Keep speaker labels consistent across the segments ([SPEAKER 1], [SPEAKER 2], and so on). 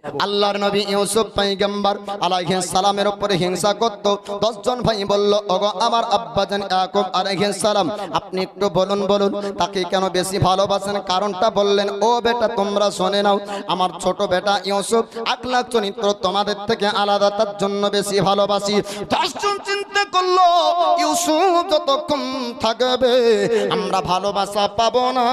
[SPEAKER 1] আল্লাহর নবী ইউসুফ পয়গম্বর আলাইহিস সালামের উপরে হিংসা করত। 10 জন ভাই বলল, ওগো আমার আব্বাজান ইয়াকুব আলাইহিস সালাম, আপনি একটু বলুন তাকে কেন বেশি ভালোবাসেন, কারণটা বললেন। ও বেটা, তোমরা শুনে নাও, আমার ছোট বেটা ইউসুফ আখলাক চরিত্র তোমাদের থেকে আলাদা, তার জন্য বেশি ভালোবাসি। 10 জন চিন্তা করলো, ইউসুফ যতক্ষণ থাকবে আমরা ভালোবাসা পাবো না,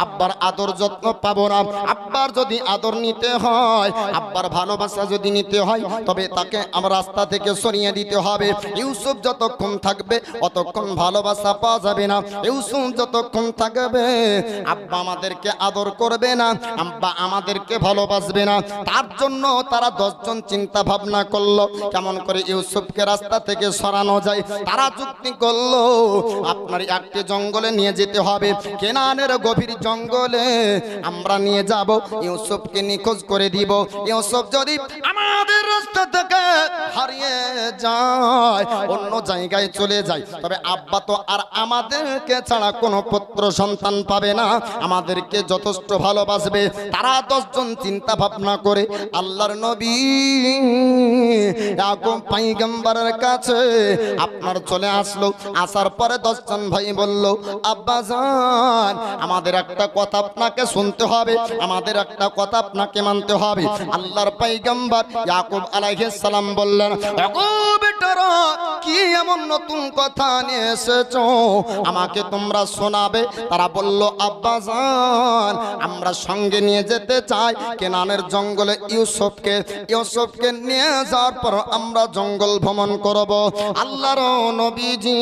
[SPEAKER 1] আব্বার আদর যত্ন পাবো না। আব্বার যদি আদর নিতে হয়, আব্বার ভালোবাসা যদি নিতে হয়, তবে তাকে আমরা রাস্তা থেকে সরিয়ে দিতে হবে। ইউসুফ যতক্ষণ থাকবে অতক্ষণ ভালোবাসা পাওয়া যাবে না। ইউসুফ যতক্ষণ থাকবে আব্বা আমাদেরকে আদর করবে না, আব্বা আমাদেরকে ভালোবাসবে না। তার জন্য তারা 10 জন চিন্তা ভাবনা করলো কেমন করে ইউসুফকে রাস্তা থেকে সরানো যায়। তারা যুক্তি করলো, আপনার একটি জঙ্গলে নিয়ে যেতে হবে, কেনানের গভীর জঙ্গলে আমরা নিয়ে যাব, ইউসুফকে নিখোঁজ করে দিব। ইউসুফ যদি আমাদের রাস্তা থেকে হারিয়ে যায়, অন্য জায়গায় চলে যায়, তবে আব্বা তো আর আমাদেরকে ছাড়া কোনো পুত্র সন্তান পাবে না, আমাদেরকে যথেষ্ট ভালোবাসবে। তারা 10 জন চিন্তা ভাবনা করে আল্লাহর নবী ইয়াকুব পয়গম্বরের কাছে আপনার চলে আসলো। আসার পরে 10 জন ভাই বলল, আব্বাজান, আমাদের একটা কথা আপনাকে শুনতে হবে, আমাদের একটা কথা আপনাকে মানতে হবে। আল্লাহর পয়গম্বর ইয়াকুব আলাইহিস সালাম বললেন, ওগো বেটারা, কি এমন নতুন কথা নিয়ে এসেছো, আমাকে তোমরা শোনাবে। তারা বলল, আব্বাজান, আমরা সঙ্গে নিয়ে যেতে চাই কেনানের জঙ্গলে ইউসুফকে নিয়ে যাওয়ার পর আমরা জঙ্গল ভ্রমণ করব। আল্লাহর নবীজি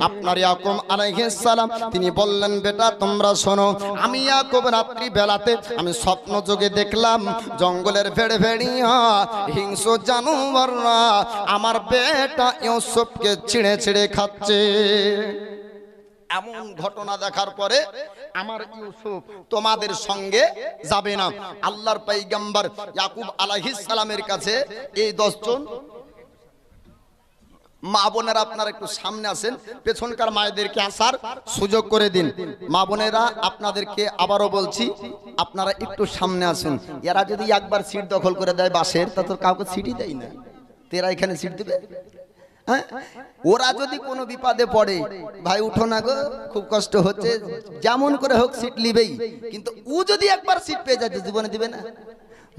[SPEAKER 1] আপনার ইয়াকুব আলাইহিস সালাম তিনি বললেন, বেটা তোমরা শোনো, আমি ইয়াকুব রাত্রি বেলাতে আমি স্বপ্ন যোগে দেখলাম জঙ্গলের ভেড়িয়া হিংস্র জানোয়াররা আমার বেটা ইউসুফকে ছিঁড়ে ছিঁড়ে খাচ্ছে। এমন ঘটনা দেখার পরে আমার ইউসুফ তোমাদের সঙ্গে যাবে না। আল্লাহর পয়গম্বর ইয়াকুব আলাইহিস সালামের কাছে এই 10 জন মা বোনেরা, আপনারা একটু সামনে আসেন, পেছনকার মায়েদেরকে আসার সুযোগ করে দিন। মা বোনেরা, আপনাদেরকে আবারও বলছি, আপনারা একটু সামনে আসুন। এরা যদি একবার সিট দখল করে দেয় বাসের, তা তো কাউকে সিটই দেয় না, তেরা এখানে সিট দিবে। হ্যাঁ, ওরা যদি কোনো বিপদে পড়ে, ভাই উঠো না গো, খুব কষ্ট হচ্ছে, যেমন করে হোক সিট লিবেই। কিন্তু ও যদি একবার সিট পেয়ে যায়, জীবনে দিবে না।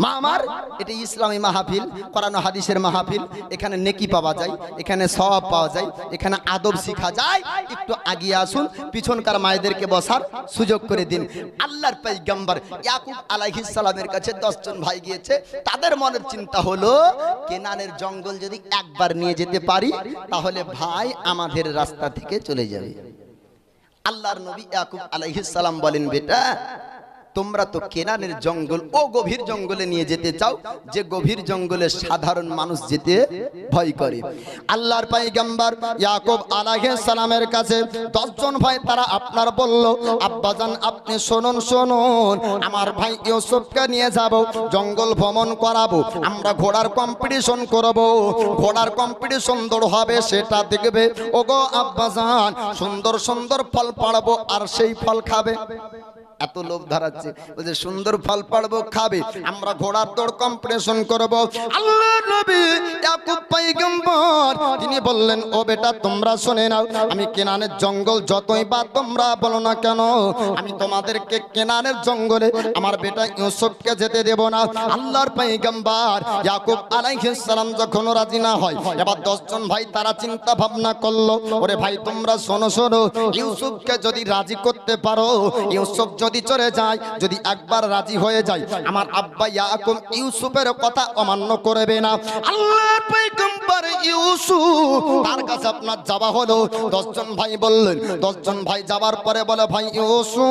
[SPEAKER 1] মা আমার, এটা ইসলামী মাহফিল, কোরআন হাদিসের মাহফিল, এখানে নেকি পাওয়া যায়, এখানে সওয়াব পাওয়া যায়, এখানে আদব শেখা যায়। একটু আগিয়ে আসুন, পিছনকার মায়েদেরকে বসার সুযোগ করে দিন। আল্লাহর পয়গম্বর ইয়াকুব আলাইহিস সালামের কাছে 10 জন ভাই গিয়েছে। তাদের মনের চিন্তা হলো, কেনানের জঙ্গল যদি একবার নিয়ে যেতে পারি, তাহলে ভাই আমাদের রাস্তা থেকে চলে যাবে। আল্লাহর নবী ইয়াকুব আলাইহিস সালাম বলেন, বেটা তোমরা তো কেনানের জঙ্গল, ও গভীর জঙ্গলে নিয়ে যেতে চাও, যে গভীর জঙ্গলে সাধারণ মানুষ যেতে ভয় করে। আল্লাহর পয়গম্বর ইয়াকুব আলাইহিস সালামের কাছে 10 জন ভাই তারা আপনার বলল, আব্বাজান আপনি শুনুন, আমার ভাই ইউসুফকে নিয়ে যাব, জঙ্গল ভ্রমণ করাবো, আমরা ঘোড়ার কম্পিটিশন করব, ঘোড়ার কম্পিটিশন দৌড় হবে, সেটা দেখবে। ওগো আব্বাজান, সুন্দর সুন্দর ফল পাড়বো আর সেই ফল খাবে। এত লোভ ধরাচ্ছে, বলছে সুন্দর ফল পাড়বো, খাবে, আমরা ঘোড়ার দৌড় কম্পিটিশন করব। আল্লাহর নবী ইয়াকুব পয়গম্বর তিনি বললেন, ও বেটা তোমরা শুনে নাও, আমি কেনানের জঙ্গল যতই বা তোমরা বলো না কেন, আমি তোমাদেরকে কেনানের জঙ্গলে আমার বেটা ইউসুফকে যেতে দেব না। আল্লাহর পয়গম্বর ইয়াকুব আলাইহিস সালাম যখন রাজি না হয়, এবার 10 জন ভাই তারা চিন্তা ভাবনা করলো, ওরে ভাই তোমরা শোনো, ইউসুফকে যদি রাজি করতে পারো, ইউসুফ যদি চলে যায়, যদি একবার রাজি হয়ে যায়, আমার আব্বা ইয়াকুব ইউসুফের কথা অমান্য করবে না। আল্লাহর পয়গম্বর ইউসুফ তার কাছে আপনার যাওয়া হলো। 10 জন ভাই বললেন, 10 জন ভাই যাওয়ার পরে বলে, ভাই ইউসুফ,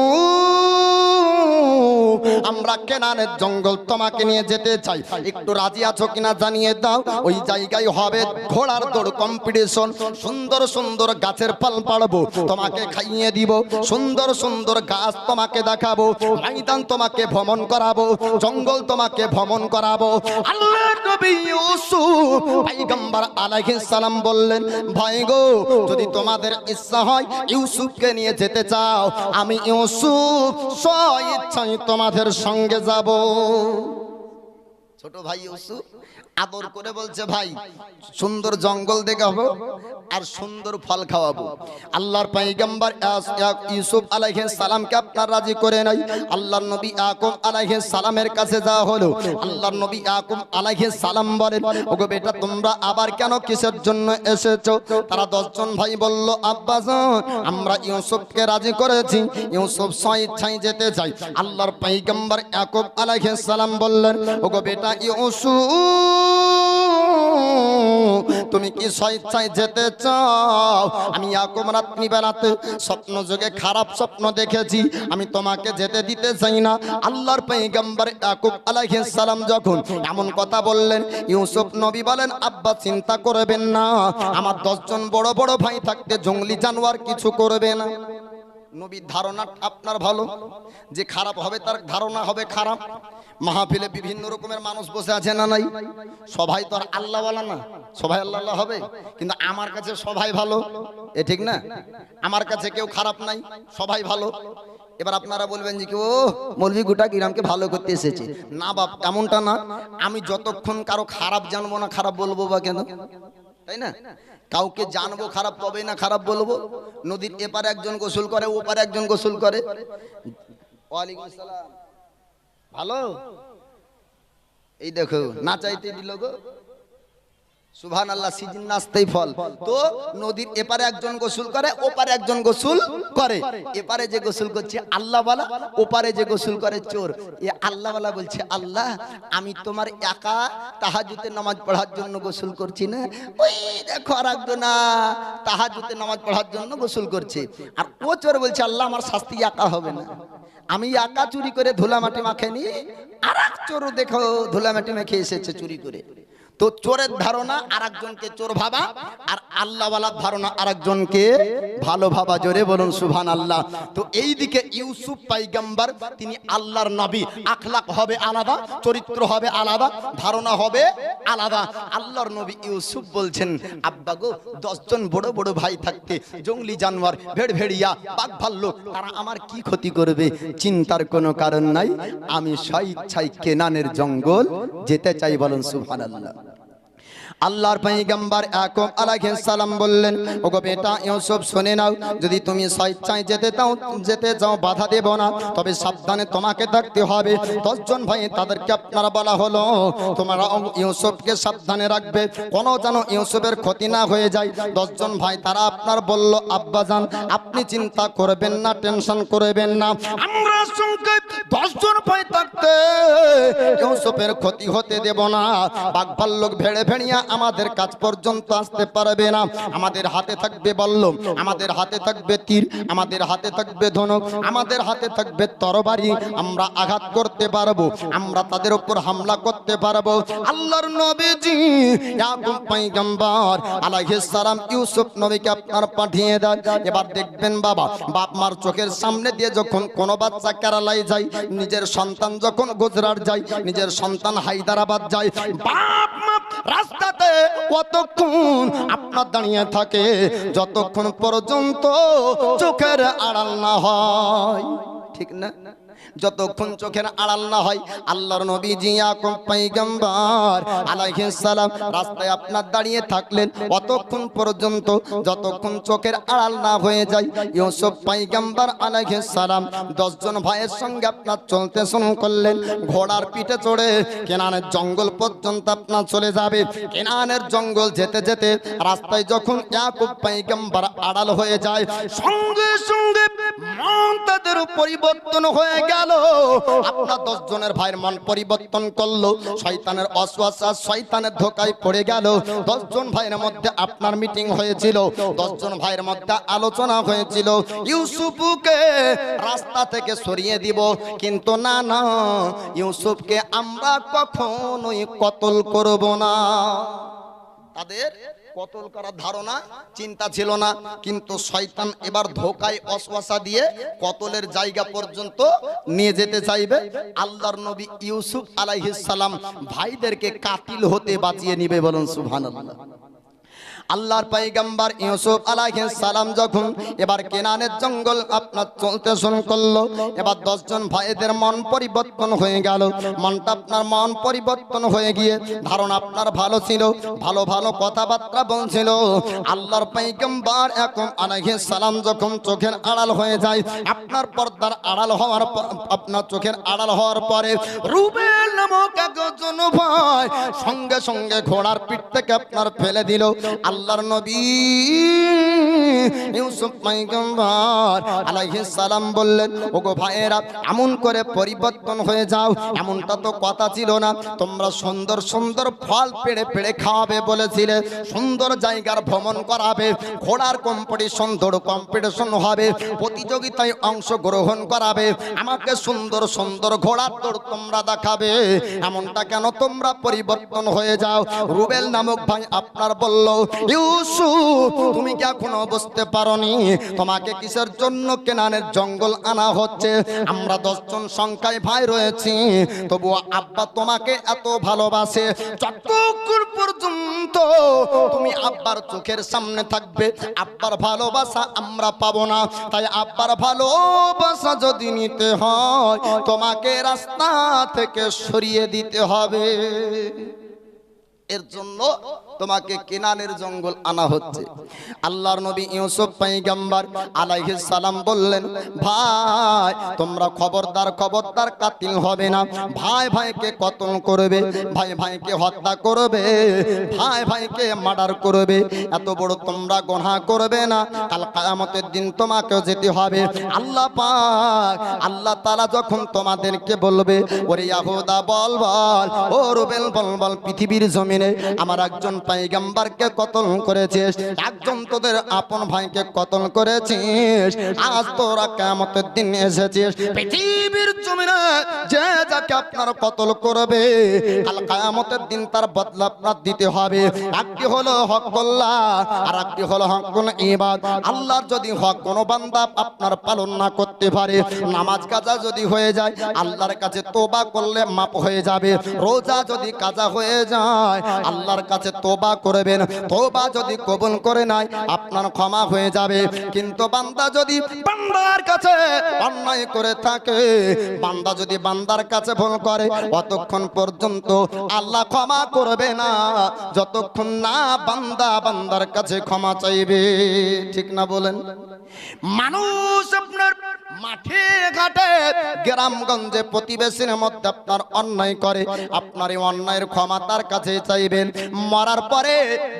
[SPEAKER 1] আমরা কেনানের জঙ্গল তোমাকে নিয়ে যেতে চাই, একটু রাজি আছো কিনা জানিয়ে দাও। ওই জায়গায় হবে ঘোড়ার দৌড় কম্পিটিশন, সুন্দর সুন্দর গাছের ফল পাড়বো, তোমাকে খাইয়ে দিব, সুন্দর সুন্দর গাছ তোমাকে দেখাবো, ময়দান তোমাকে ভ্রমণ করাবো, জঙ্গল তোমাকে ভ্রমণ করাবো। আল্লাহর নবী ইউসুফ পয়গম্বর আলাইহিস সালাম বললেন, ভাই গো, যদি তোমাদের ইচ্ছা হয় ইউসুফকে নিয়ে যেতে চাও, আমি ইউসুফ স্ব ইচ্ছায় তোমাদের সঙ্গে যাব। ছোট ভাই ইউসুফ আদর করে বলছে, ভাই সুন্দর জঙ্গল দেখাবো আর সুন্দর ফল খাওয়াবো। আল্লাহর পয়গম্বর ইউসুফ আলাইহিস সালামকে আপনার রাজি করে নাই। আল্লাহর নবী ইয়াকুব আলাইহিস সালামের কাছে যাওয়া হলো। আল্লাহর নবী ইয়াকুব আলাইহিস সালাম বলেন, ওগো বেটা তোমরা আবার কেন কিসের জন্য এসেছো? তারা 10 জন ভাই বলল, আব্বাজান আমরা ইউসুফকে রাজি করেছি, ইউসুফ স্বেচ্ছায় যেতে চাই। আল্লাহর পয়গম্বর ইয়াকুব আলাইহিস সালাম বললেন, ওগো বেটা ইউসুফ তুমি কি স্বেচ্ছায় যেতে চাও? আমি ইয়াকুব রাত্রি বেলাতে স্বপ্ন যোগে খারাপ স্বপ্ন দেখেছি, আমি তোমাকে যেতে দিতে চাই না। আল্লাহর পয়গম্বর ইয়াকুব আলাইহিস সালাম যখন এমন কথা বললেন, ইউসুফ নবী বলেন, আব্বা চিন্তা করবেন না, আমার 10 জন বড় বড় ভাই থাকতে জঙ্গলি জানোয়ার কিছু করবে না। নবীর ধারণা আপনার ভালো, যে খারাপ হবে তার ধারণা হবে খারাপ। মাহফিলে বিভিন্ন রকমের মানুষ বসে আছে না নাই? সবাই তো আর আল্লাহ ওয়ালা না, সবাই আল্লাহ আল্লাহ হবে, কিন্তু আমার কাছে সবাই ভালো, এ ঠিক না? আমার কাছে কেউ খারাপ নাই, সবাই ভালো। এবার আপনারা বলবেন যে কি ও মৌলভী গোটা গ্রামকে ভালো করতে এসেছে। না বাপ, এমনটা না। আমি যতক্ষণ কারো খারাপ জানবো না খারাপ বলবো বা কেন, তাই না? কাউকে জানবো খারাপ তবে না খারাপ বলবো। নদীর এপারে একজন গোসল করে, ওপারে একজন গোসল করে। ওয়ালাইকুম আসসালাম, ভালো? এই দেখো না চাইতে দিল গো, সুবহানাল্লাহ, সিজন নাচতেই ফল। তো নদীর এপারে একজন গোসল করে, ওপারে একজন গোসল করে। এপারে যে গোসল করছে আল্লাহ ওয়ালা, ওপারে যে গোসল করে চোর। এ আল্লাহ ওয়ালা বলছে, আল্লাহ আমি তোমার একা তাহাজ্জুদে নামাজ পড়ার জন্য গোসল করছি না, ওই দেখো আর একজন তাহাজ্জুদে নামাজ পড়ার জন্য গোসল করছে। আর ও চোর বলছে, আল্লাহ আমার শাস্তি একা হবে না, আমি একা চুরি করে ধুলা মাটি মাখেনি, আর এক চোরও দেখো ধুলা মাটি মেখে এসেছে চুরি করে। তো চোরের ধারণা আরেকজনকে চোর ভাবা, আর আল্লাহওয়ালার ধারণা আরেকজনকে ভালো ভাবা। জোরে বলুন সুবহানাল্লাহ। তো এই দিকে ইউসুফ পয়গম্বর, তিনি আল্লাহর নবী, আখলাক হবে আলাদা, চরিত্র হবে আলাদা, ধারণা হবে আলাদা। আল্লাহর নবী ইউসুফ বলছেন, আব্বা গো 10 জন বড় বড় ভাই থাকতে জঙ্গলি জানোয়ার, ভেড়ভেড়িয়া, বাঘ ভাল্লুক, তারা আমার কি ক্ষতি করবে? চিন্তার কোনো কারণ নাই, আমি স্বেচ্ছায় কেনানের জঙ্গল যেতে চাই। বলুন সুবহানাল্লাহ। আল্লাহর পয়গম্বর ইয়াকুব আলাইহিস সালাম বললেন, ওগো বেটা ইউসুফ শুনে নাও, যদি তুমি স্বেচ্ছায় যেতে চাও বাধা দেব না, তবে সাবধানে তোমাকে থাকতে হবে। 10 জন ভাই তাদেরকে আপনারা বলা হলো, তোমরা ইউসুফকে সাবধানে রাখবে, কোনো যেন ইউসুফের ক্ষতি না হয়ে যায়। 10 জন ভাই তারা আপনার বলল, আব্বাজান আপনি চিন্তা করবেন না, টেনশন করবেন না, আমরা সঙ্গে 10 জন ভাই থাকতে ইউসুফের ক্ষতি হতে দেব না। বাঘ ভাল্লুক ভেড়ে ভেড়িয়া আমাদের কাছ পর্যন্ত আসতে পারবে না। আমাদের হাতে থাকবে বল্লম, আমাদের হাতে থাকবে তীর, আমাদের হাতে থাকবে ধনুক, আমাদের হাতে থাকবে তরবারি, আমরা আঘাত করতে পারবো, আমরা তাদের উপর হামলা করতে পারবো। আল্লাহর নবীজি ইয়াকুব পয়গম্বর আলাইহিস সালাম ইউসুফ নবীকে আপনার পাঠিয়ে দেন। এবার দেখবেন বাবা, বাপ মার চোখের সামনে দিয়ে যখন কোনো বাচ্চা কেরালায় যায়, নিজের সন্তান যখন গুজরাট যায়, নিজের সন্তান হায়দ্রাবাদ যায়, বাপ মা রাস্তাতে কতক্ষণ আপনার দাঁড়িয়ে থাকে, যতক্ষণ পর্যন্ত চোখের আড়াল না হয়, ঠিক না? যতক্ষণ চোখের আড়াল না হয়। আল্লাহর নবীজি ইয়াকুব পয়গম্বর আলাইহিস সালাম রাস্তায় আপনার দাঁড়িয়ে থাকলেন অতক্ষণ পর্যন্ত যতক্ষণ চোখের আড়াল না হয়ে যায়। ইউসুফ পয়গম্বর আলাইহিস সালাম 10 জন ভাইয়ের সঙ্গে আপনার চলতে শুরু করলেন। ঘোড়ার পিঠে চড়ে কেনানের জঙ্গল পর্যন্ত আপনার চলে যাবে। কেনানের জঙ্গল যেতে যেতে রাস্তায় যখন ইয়াকুব পয়গম্বর আড়াল হয়ে যায়, সঙ্গে সঙ্গে মন তাদের পরিবর্তন হয়ে গেল। আপনার 10 জনের ভাইয়ের মন পরিবর্তন করলো, শয়তানের ওয়াসওয়াসা, শয়তানের ধোকায় পড়ে গেল। 10 জন ভাইয়ের মধ্যে আপনার মিটিং হয়েছিল, 10 জন ভাইয়ের মধ্যে আলোচনা হয়েছিল ইউসুফকে রাস্তা থেকে সরিয়ে দিব, কিন্তু না না, ইউসুফকে আমরা কখনোই কতল করব না। তাদের কতল করার ধারণা চিন্তা ছিল না, কিন্তু শয়তান এবার ধোকায় ওয়াসওয়াসা দিয়ে কতলের জায়গা পর্যন্ত নিয়ে যেতে চাইবে। আল্লাহর নবী ইউসুফ আলাইহিস সালাম ভাইদেরকে কাতিল হতে বাঁচিয়ে নিবে। বলুন সুবহানাল্লাহ। আল্লাহর পয়গম্বর ইউসুফ আলাইহিস সালাম যখন এবার কেনানের জঙ্গল আপনার চলতে শুরু করলো, এবার 10 জন ভাইদের মন পরিবর্তন হয়ে গেল। মনটা আপনার মন পরিবর্তন হয়ে গিয়ে ধারণা আপনার ভালো ছিল, ভালো ভালো কথাবার্তা বলছিল। আল্লাহর পয়গম্বর এখন আলাইহিস সালাম যখন চোখের আড়াল হয়ে যায়, আপনার পর্দার আড়াল হওয়ার আপনার চোখের আড়াল হওয়ার পরে রুবেল নামক একজন ভাই সঙ্গে সঙ্গে ঘোড়ার পিঠ থেকে আপনার ফেলে দিল। আল্লাহর নবী ইউসুফ পয়গম্বর আলাইহিস সালাম বললেন, ওগো ভাইয়েরা, এমন করে পরিবর্তন হয়ে যাও, এমনটা তো কথা ছিল না। তোমরা সুন্দর সুন্দর ফল পেড়ে পেড়ে খাওয়াবে বলেছিলে, সুন্দর জায়গার ভ্রমণ করাবে, ঘোড়ার কম্পিটিশন, দৌড় কম্পিটিশন হবে, প্রতিযোগিতায় অংশগ্রহণ করাবে, আমাকে সুন্দর সুন্দর ঘোড়ার দৌড় তোমরা দেখাবে, এমনটা কেন তোমরা পরিবর্তন হয়ে যাও? রুবেল নামক ভাই আপনার বলল, ইউসুফ তুমি কি এখনো বুঝতে পারোনি তোমাকে কিসের জন্য কেনানের জঙ্গল আনা হচ্ছে? আমরা 10 জন সংখ্যায় ভাই রয়েছি, তবুও আব্বা তোমাকে এত ভালোবাসে, যতক্ষণ পর্যন্ত তুমি আব্বার চোখের সামনে থাকবে আব্বার ভালোবাসা আমরা পাবো না। তাই আব্বার ভালোবাসা যদি নিতে হয় তোমাকে রাস্তা থেকে সরিয়ে দিতে হবে, এর জন্য তোমাকে কেনানের জঙ্গল আনা হচ্ছে। আল্লাহর নবী ইউসুফ পয়গম্বর আলাইহিস সালাম বললেন, ভাই তোমরা খবরদার খবরদার কাতিল হবে না, ভাই ভাইকে কতল করবে, ভাই ভাইকে হত্যা করবে, ভাই ভাইকে মার্ডার করবে, এত বড় তোমরা গুনাহ করবে না। কাল কিয়ামতের দিন তোমাকেও যেতে হবে। আল্লাহ পাক আল্লাহ তাআলা যখন তোমাদেরকে বলবে, ওরে ইয়াহুদা বল বল, ও রুবেল বল বল, পৃথিবীর জমিনে আমার একজন পয়গম্বরকে কতল করেছিস, একজন তোদের আপন ভাইকে কতল করেছিস, আজ তোরা কিয়ামতের দিন এসেছিস, পৃথিবীর জমিনে যে যাকে আপনার কতল করবে কাল কিয়ামতের দিন তার বদলা আপনার দিতে হবে। একটি হলো হকুল্লাহ আর একটি হলো হকুল ইবাদ। আল্লাহর যদি হক কোন বান্দা আপনার পালন না করতে পারে, নামাজ কাজা যদি হয়ে যায় আল্লাহর কাছে তওবা করলে মাপ হয়ে যাবে, রোজা যদি কাজা হয়ে যায় আল্লাহর কাছে তওবা করবেন, তওবা যদি কবুল করে নাই আপনার ক্ষমা হয়ে যাবে। কিন্তু বান্দা যদি বান্দার কাছে অন্যায় করে থাকে, বান্দা যদি বান্দার কাছে ভুল করে, ততক্ষণ পর্যন্ত আল্লাহ ক্ষমা করবে না যতক্ষণ না বান্দা বান্দার কাছে ক্ষমা চাইবে। ঠিক না বলেন? মানুষ আপনার মাঠে ঘাটে গ্রামগঞ্জে প্রতিবেশীর মধ্যে আপনার অন্যায় করে, আপনার এই অন্যায়ের ক্ষমা তার কাছে চাইবেন। মরার পরে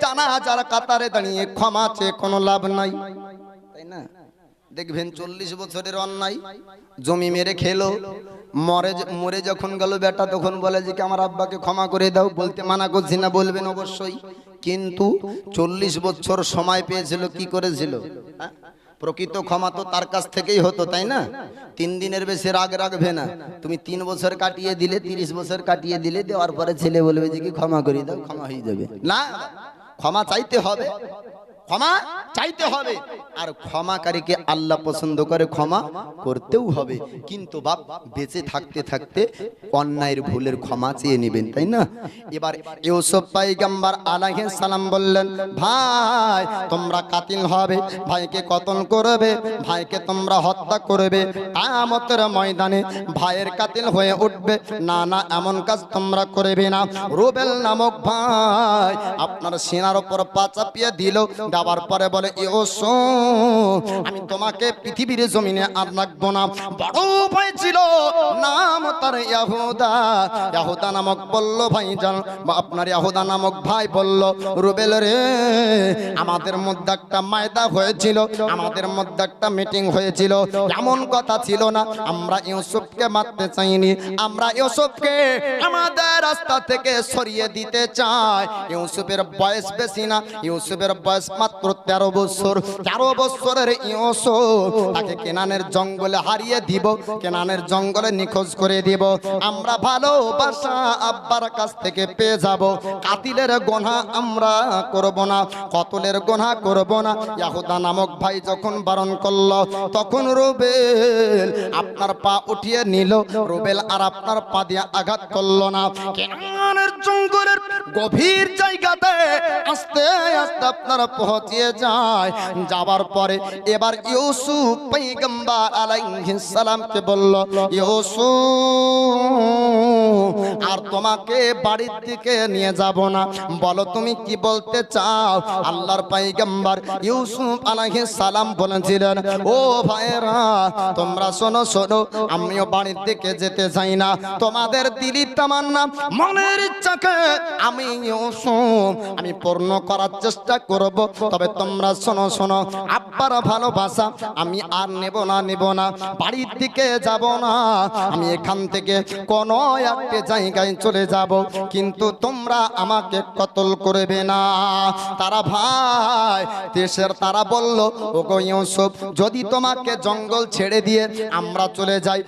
[SPEAKER 1] জানাজার কাতারে দাঁড়িয়ে ক্ষমা চেয়ে কোনো লাভ নাই, তাই না? দেখবেন 40 বছরের অন্যায়, জমি মেরে খেলো, মরে যখন গেল বেটা তখন বলে যে আমার আব্বাকে ক্ষমা করে দাও। বলতে মানা করছি না, বলবেন অবশ্যই, কিন্তু 40 বছর সময় পেয়েছিল, কি করেছিল? প্রকৃত ক্ষমা তো তার কাছ থেকেই হতো, তাই না? 3 দিনের বেশি রাগ রাখবে না। তুমি 3 বছর কাটিয়ে দিলে, 30 বছর কাটিয়ে দিলে, দেওয়ার পরে ছেলে বলবে যে কি ক্ষমা করে দাও, ক্ষমা হয়ে যাবে না। ক্ষমা চাইতে হবে, ক্ষমা চাইতে হবে। আর ক্ষমাকারীকে আল্লাহ পছন্দ করে, ক্ষমা করতেও হবে। কিন্তু বাপ বেঁচে থাকতে থাকতে অন্যায়ের ভুলের ক্ষমা চেয়ে নেবেন, তাই না? এবার ইউসুফ পয়গম্বর আলাইহিস সালাম বললেন, ভাই তোমরা কাতিল হবে, ভাইকে কতল করবে, ভাইকে তোমরা হত্যা করবে, কিয়ামতের ময়দানে ভাইয়ের কাতিল হয়ে উঠবে। না না, এমন কাজ তোমরা করবে না। রুবেল নামক ভাই আপনার সিনার উপর পা চাপিয়ে দিল, দেওয়ার পরে বলে, ইউসুফ আমি তোমাকে পৃথিবীর জমিনে আর রাখবো না। বড় ভাই ছিল, নাম তার ইয়াহুদা। ইয়াহুদা নামক বলল, ভাইজান আপনার ইয়াহুদা নামক ভাই বলল, রুবেল রে, আমাদের মধ্যে একটা মায়দা হয়েছিল, আমাদের মধ্যে একটা মিটিং হয়েছিল, এমন কথা ছিল না। আমরা ইউসুফকে মারতে চাইনি, আমরা ইউসুফকে আমাদের রাস্তা থেকে সরিয়ে দিতে চাই। ইউসুফের বয়স বেশি না, ইউসুফের বয়স মাত্র 13 বছর। 13 বছরের ইউসুফ, তাকে কেনানের জঙ্গলে হারিয়ে দিব, কেনানের জঙ্গলে নিখোঁজ করে দিব। আমরা ভালোবাসা আব্বার কাছ থেকে পেয়ে যাব। কাতিলের গুনাহ আমরা করব না, কতলের গুনাহ করব না। ইয়াহুদা নামক ভাই যখন বারণ করলো, তখন রুবেল আপনার পা উঠিয়ে নিল। রুবেল আর আপনার পা দিয়ে আঘাত করলো না। কেনানের জঙ্গলের গভীর জায়গাতে আস্তে আস্তে আপনার পৌঁছিয়ে যায়। যাবার পরে এবার ইউসুফ পয়গম্বর আলাইহিস সালামকে বলল, ইউসুফ আর তোমাকে বাড়ির দিকে নিয়ে যাব না, বলো তুমি কি বলতে চাও? আল্লাহর পয়গম্বর ইউসুফ আলাইহিস সালাম বলেছিলেন, ও ভাইরা তোমরা শোনো শোনো, আমিও বাড়ির দিকে যেতে চাই না। তোমাদের দিলি তামান্না, মনের ইচ্ছাকে আমি ইউসুফ আমি পূর্ণ করার চেষ্টা করব। তবে তোমরা শোনো শোনো, আব্বার ভালোবাসা আমি আর নেব না, বাড়ির দিকে যাব না, আমি এখান থেকে কোনো একটা জায়গায় চলে যাব, কিন্তু তোমরা আমাকে কতল করবে না। তারা ভাই দেশের তারা বলল, ওগো ইউসুফ যদি তোমাকে জঙ্গল ছেড়ে দিয়ে আমরা চলে যাই,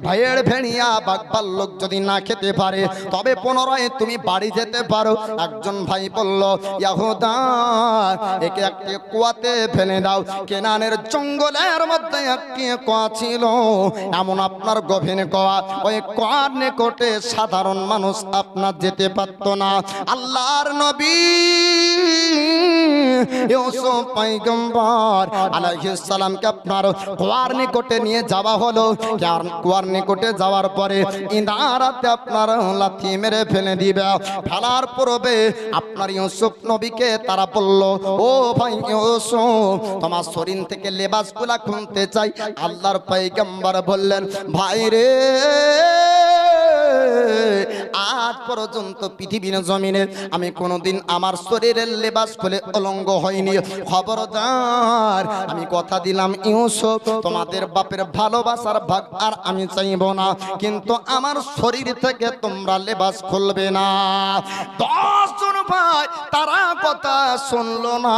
[SPEAKER 1] ভাইয়ের ভেড়িয়া বাঘ লোক যদি না খেতে পারে তবে পুনরায় তুমি বাড়ি যেতে পারো। একজন ভাই বলল, ইয়াহুদা একে একটি কুয়াতে ফেলে দাও। কেনানের জঙ্গলের মধ্যে একটি কুয়া ছিল, এমন আপনার গভীর কুয়া, ওই কুয়ার নিকটে সাধারণ মানুষ আপনার যেতে পারত না। আল্লাহর নবী ইউসুফ পয়গম্বর আলাইহিস সালামকে আপনার কুয়ার নিকটে নিয়ে যাওয়া হলো। কুয়ার নিকটে যাওয়ার পরে ইনারাতে আপনার লাথি মেরে ফেলে দিবে। ফেলার পূর্বে আপনার ইউসুফ নবীকে তারা বলল, ও ভাই ইউসুফ তোমার শরীর থেকে লেবাসগুলা খুলতে চাই। আল্লাহর পয়গম্বর বললেন, ভাই রে আজ পর্যন্ত পৃথিবীর জমিনে আমি কোনোদিন আমার শরীরের লেবাস খুলে অলঙ্গ হয়নি। খবরদার আমি কথা দিলাম ইউসুফ তোমাদের বাপের ভালোবাসার ভাগ আর আমি চাইব না, কিন্তু আমার শরীর থেকে তোমরা লেবাস খুলবে না। 10 জন ভাই তারা কথা শুনলো না,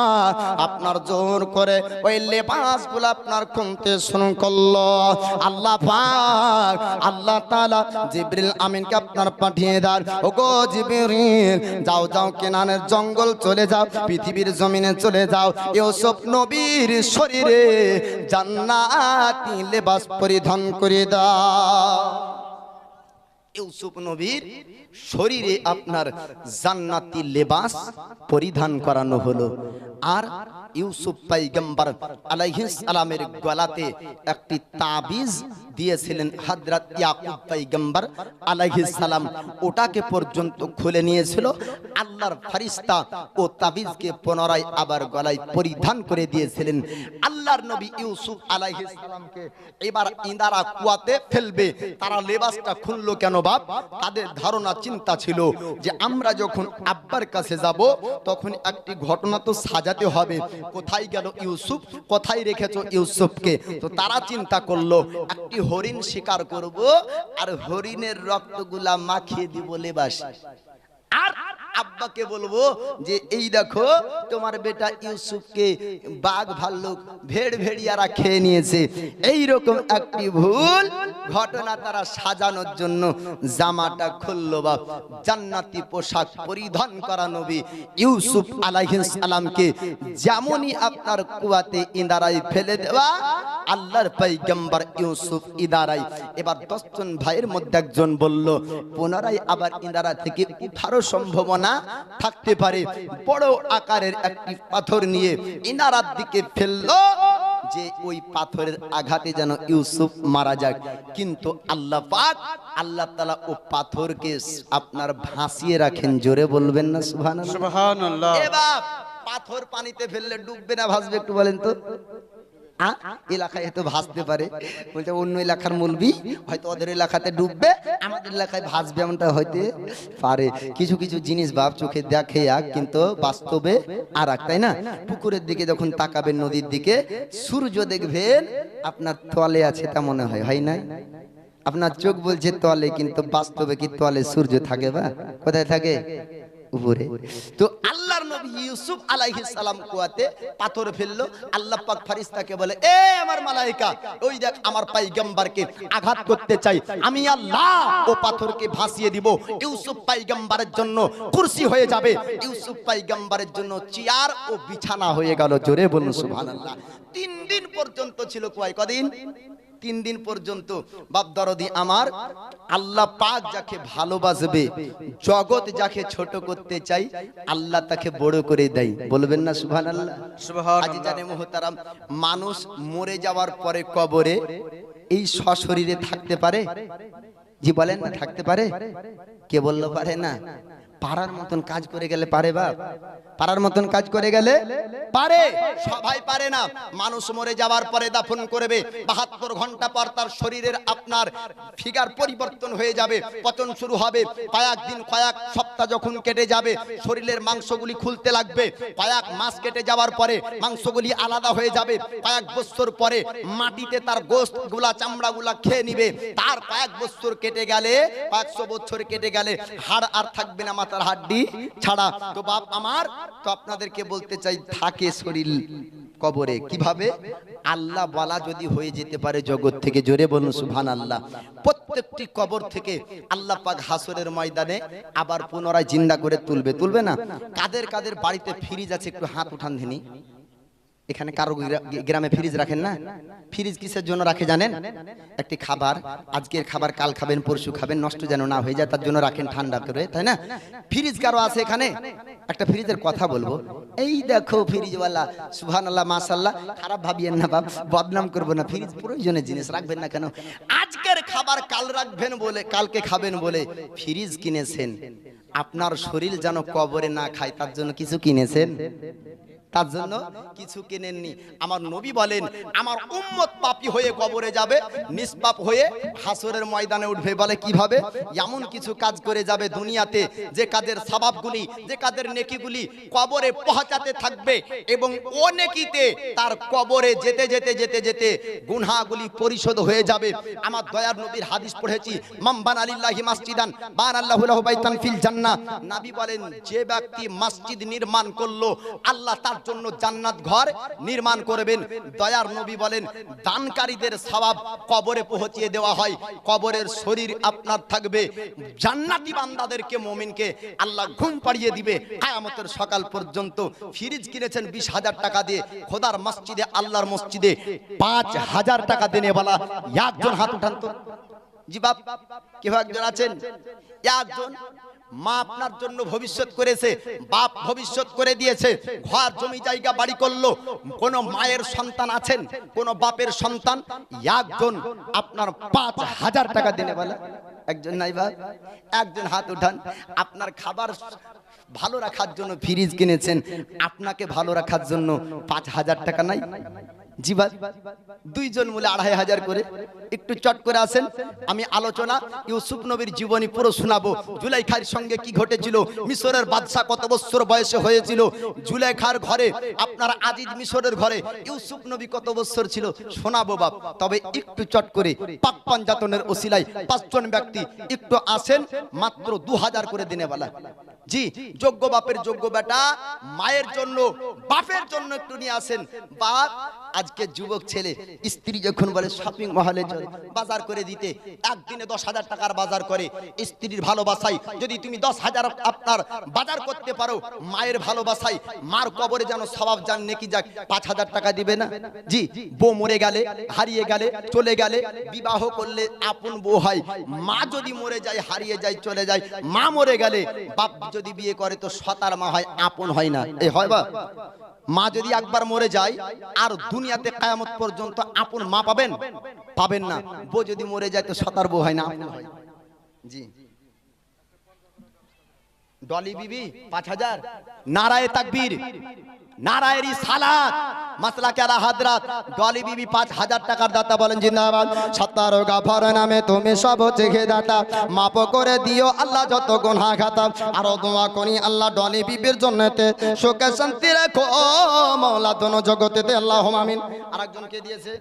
[SPEAKER 1] আপনার জোর করে ওই লেবাসগুলো আপনার খুলতে শুরু করলো। আল্লাহ পাক আল্লাহ তাআলা জিবরিল আমিনকে আপনার পাঠিয়ে দেন, ওগো জিবরিল যাও যাও কেনানের জঙ্গল চলে যাও, পৃথিবীর জমিনে চলে যাও, ইউসুফ নবীর শরীরে জান্নাতি লেবাস পরিধান করে দাও। ইউসুফ নবীর শরীরে আপনার জান্নাতি লেবাস পরিধান করানো হলো। আর ইউসুফ পয়গম্বর আলাইহিস সালামের গলাতে একটি তাবিজ দিয়েছিলেন হযরত ইয়াকুব পয়গম্বর আলাইহিস সালাম, ওটাকে পর্যন্ত খুলে নিয়েছিল। আল্লাহর ফেরেশতা ও তাবিজকে পুনরায় আবার গলায় পরিধান করে দিয়েছিলেন। আল্লাহর নবী ইউসুফ আলাইহিস সালামকে এবার ইনারা কুয়াতে ফেলবে, তারা লেবাসটা খুললো কেন বাপ? তাদের ধারণা চিন্তা ছিল যে আমরা যখন আব্বার কাছে যাব তখন একটি ঘটনা তো সাজাতে হবে, কোথায় গেল ইউসুফ, কোথায় রেখেছো ইউসুফকে। তো তারা চিন্তা করলো একটি হরিণ শিকার করব আর হরিণের রক্তগুলা মাখিয়ে দিব লেবাস, আর আব্বাকে বলবো যে এই দেখো তোমার বেটা ইউসুফকে বাঘ ভাল্লুক ভেড় ভেড়িয়ারা খেয়ে নিয়েছে। এই রকম একটি ভুল ঘটনা তারা সাজানোর জন্য জামাটা খুললো বা জান্নাতি পোশাক পরিধান করা নবী ইউসুফ আলাইহিস সালামকে যেমনই আপনার কুয়াতে ইনারাই ফেলে দেওয়া, আল্লাহর পয়গম্বর ইউসুফ ইনারাই। এবার 10 জন ভাইয়ের মধ্যে একজন বলল, পুনরায় আবার ইনারা থেকে উঠারও সম্ভাবনা থাকতে পারে। বড় আকারের একটি পাথর নিয়ে ইনারার দিকে ফেললো যে ওই পাথরের আঘাতে যেন ইউসুফ মারা যাক। কিন্তু আল্লাহ পাক আল্লাহ তাআলা ও পাথরকে আপনার ভাসিয়ে রাখেন। জোরে বলবেন না সুবহানাল্লাহ?
[SPEAKER 2] সুবহানাল্লাহ।
[SPEAKER 1] এবার পাথর পানিতে ফেললে ডুববে না ভাসবে একটু বলেন তো? এলাকায় হয়তো ভাসতে পারে, বলতে অন্য এলাকার মুলবি হয়তো ওদের এলাকাতে ডুববে, আমাদের এলাকায় ভাসবে, এমনটা হইতে পারে। কিছু কিছু জিনিস বাপ চোখে দেখে এক, কিন্তু বাস্তবে আর এক, তাই না? পুকুরের দিকে যখন তাকাবেন, নদীর দিকে, সূর্য দেখবেন আপনার তলে আছে, তা মনে হয়, হয় না? আপনার চোখ বলছে তলে, কিন্তু বাস্তবে কি তলে সূর্য থাকে? বা কোথায় থাকে? উপরে। তো আল্লাহর নবী ইউসুফ আলাইহিস সালাম কুয়াতে পাথর ফেললো। আল্লাহ পাক ফেরেশতাকে বলে, এ আমার মালায়েকা, ওই দেখ আমার পয়গম্বরকে আঘাত করতে চাই, আমি আল্লাহ ও পাথরকে ভাসিয়ে দিব। ইউসুফ পয়গম্বরের জন্য কুরসি হয়ে যাবে, ইউসুফ পয়গম্বরের জন্য চেয়ার ও বিছানা হয়ে গেল। জোরে বলুন সুবহানাল্লাহ। 3 দিন পর্যন্ত ছিল কুয়ায়। কদিন? 3 দিন পর্যন্ত বাপ দরদি আমার, আল্লাহ পাক যাকে ভালোবাসবে, জগৎ যাকে ছোট করতে চাই, আল্লাহ তাকে বড় করে দেয়। বলবেন না সুবহানাল্লাহ? আজ জানে মুহতারাম, মানুষ মরে যাওয়ার পরে কবরে এই সশরীরে থাকতে পারে? জি বলেন না, থাকতে পারে? কে বললো পারে না? পারার মতন কাজ করে গেলে পারে বাপ, পারার মতন কাজ করে গেলে পারে, সবাই পারে না। মানুষ মরে যাওয়ার পরে দাফন করবে, 72 ঘন্টা পর তার শরীরের আপনার ফিগার পরিবর্তন হয়ে যাবে, পতন শুরু হবে। কয়েক দিন কয়েক সপ্তাহ যখন কেটে যাবে, শরীরের মাংসগুলি খুলতে লাগবে। কয়েক মাস কেটে যাওয়ার পরে মাংসগুলি আলাদা হয়ে যাবে। কয়েক বছর পরে মাটিতে তার গোশত গুলা চামড়া গুলা খেয়ে নিবে। তার কয়েক বছর কেটে গেলে, 500 বছর কেটে গেলে হাড় আর থাকবে না, মাথার হাড্ডি ছাড়া। তো বাপ আমার, তো আপনাদেরকে বলতে চাই, থাকে শরীর কবরে কিভাবে? আল্লাহ বলা যদি হয়ে যেতে পারে জগৎ থেকে, জোরে বলুন সুবহানাল্লাহ। প্রত্যেকটি কবর থেকে আল্লাহ পাক হাসরের ময়দানে আবার পুনরায় জিন্দা করে তুলবে, তুলবে না? কাদের কাদের বাড়িতে ফ্রিজ আছে একটু হাত উঠান দিনি। এখানে কারো গ্রামে ফ্রিজ রাখেন না? ফ্রিজ কিসের জন্য রাখে জানেন? একটি খাবার, আজকের খাবার কাল খাবেন, পরশু খাবেন, নষ্ট যেন না হয়ে যায় তার জন্য রাখেন ঠান্ডা করে, তাই না? ফ্রিজ কারো আছে এখানে? একটা ফ্রিজের কথা বলবো, এই দেখো ফ্রিজওয়ালা, সুবহানাল্লাহ মাশাআল্লাহ, খারাপ ভাবিয়েন না বাপ, বদনাম করবো না। ফ্রিজ প্রয়োজনীয় জিনিস, রাখবেন না কেন? আজকের খাবার কাল রাখবেন বলে, কালকে খাবেন বলে ফ্রিজ কিনেছেন। আপনার শরীর যেন কবরে না খায় তার জন্য কিছু কিনেছেন? তার জন্য কিছু কিনেননি। আমার নবী বলেন, আমার উম্মত পাপী হয়ে কবরে যাবে, নিষ্পাপ হয়ে হাসরের ময়দানে উঠবে। বলে কিভাবে? এমন কিছু কাজ করে যাবে দুনিয়াতে, যে কাজের সওয়াবগুলি, যে কাজের নেকিগুলি কবরে পৌঁছাতে থাকবে, এবং ও নেকিতে তার কবরে যেতে যেতে যেতে যেতে গুনাহগুলি পরিশোধ হয়ে যাবে। আমার দয়ার নবীর হাদিস পড়েছি, মান বানা লিল্লাহি মাসজিদান বানাল্লাহু লাহু বাইতান ফিল জান্নাহ। নবী বলেন, যে ব্যক্তি মসজিদ নির্মাণ করলো, আল্লাহ তার জন্য জান্নাত ঘর নির্মাণ করবেন। দয়ার নবী বলেন, দানকারীদের সওয়াব কবরে পৌঁছিয়ে দেওয়া হয়। কবরের শরীর আপনার থাকবে, জান্নাতি বান্দাদেরকে, মুমিনকে আল্লাহ ঘুম পাড়িয়ে দিবে কিয়ামতের সকাল পর্যন্ত। ফ্রিজ কিনেছেন 20,000 টাকা দিয়ে, খোদার মসজিদে, আল্লাহর মসজিদে 5,000 টাকা দেনে বলা একজন হাত উঠান তো। জি বাপ, কেউ একজন আছেন? একজন। মা আপনার জন্য ভবিষ্যৎ করেছে, বাপ ভবিষ্যৎ করে দিয়েছে, ঘর জমি জায়গা বাড়ি করলো। কোন মায়ের সন্তান আছেন? কোন বাপের সন্তান? একজন আপনার 5,000 টাকা দেনে বলে একজন নাই বাপ? একজন হাত উঠান। আপনার খাবার ভালো রাখার জন্য ফ্রিজ কিনেছেন, আপনাকে ভালো রাখার জন্য 5,000 টাকা নাই? জি ভাই, দুইজন মিলে 2,500 করে। একটু চট করে আসেন, আমি আলোচনা ইউসুফ নবীর জীবনী পুরো শোনাবো। জুলাইখার সঙ্গে কি ঘটেছিল, মিশরের বাদশা কত বছর বয়সে হয়েছিল, জুলাইখার ঘরে, আপনার আজিজ মিশরের ঘরে ইউসুফ নবী কত বছর ছিল, শোনাবো বাপ। তবে একটু চট করে পাক পাঞ্জাতনের ওসিলায় 5 জন ব্যক্তি একটু আসেন, মাত্র 2,000 করে দিনে বলা। জি, যোগ্য বাপের যোগ্য বেটা, মায়ের জন্য, বাপের জন্য একটু নিয়ে আসেন। বাপ, আজকে যুবক ছেলে স্ত্রী যখন বলে শপিং মহলে চল বাজার করে দিতে, একদিনে 10,000 টাকার বাজার করে, স্ত্রীর ভালোবাসায় যদি তুমি 10,000 আপনার বাজার করতে পারো, মায়ের ভালোবাসায় মার কবরে যেন সওয়াব যান, নেকি যাক, 5,000 টাকা দিবে না? জি, বউ মরে গেলে, হারিয়ে গেলে, চলে গেলে, বিবাহ করলে আপন বউ হয়। মা যদি মরে যায়, হারিয়ে যায়, চলে যায়, মা মরে গেলে, বাপ যদি বিয়ে করে তো সতার মা হয়, আপন হয় না। এই হয় বা? মা যদি একবার মরে যায় আর দুনিয়াতে কিয়ামত পর্যন্ত আপন মা পাবেন? পাবেন না। বউ যদি মরে যায় তো সতার বউ হয় না, আপন হয়। জি, ডলি বিবি 5,000। নারায়ে তাকবীর, নারায়ে রিসালাত, মাসলাকে আলা হাদরাত। ডলি বিবি 5,000 টাকার দাতা, বলেন জিন্দাবাদ। সত্তার গাফার নামে তুমি সব চেখে দাতা, মাফ করে দিও আল্লাহ যত গুনাহ খাতা। আর দোয়া করি আল্লাহ ডলি বিবির জন্নতে সুখে শান্তি রেখো মাওলা দোনো জগতেতে, আল্লাহুম্মা আমিন। আরেকজনকে দিয়েছে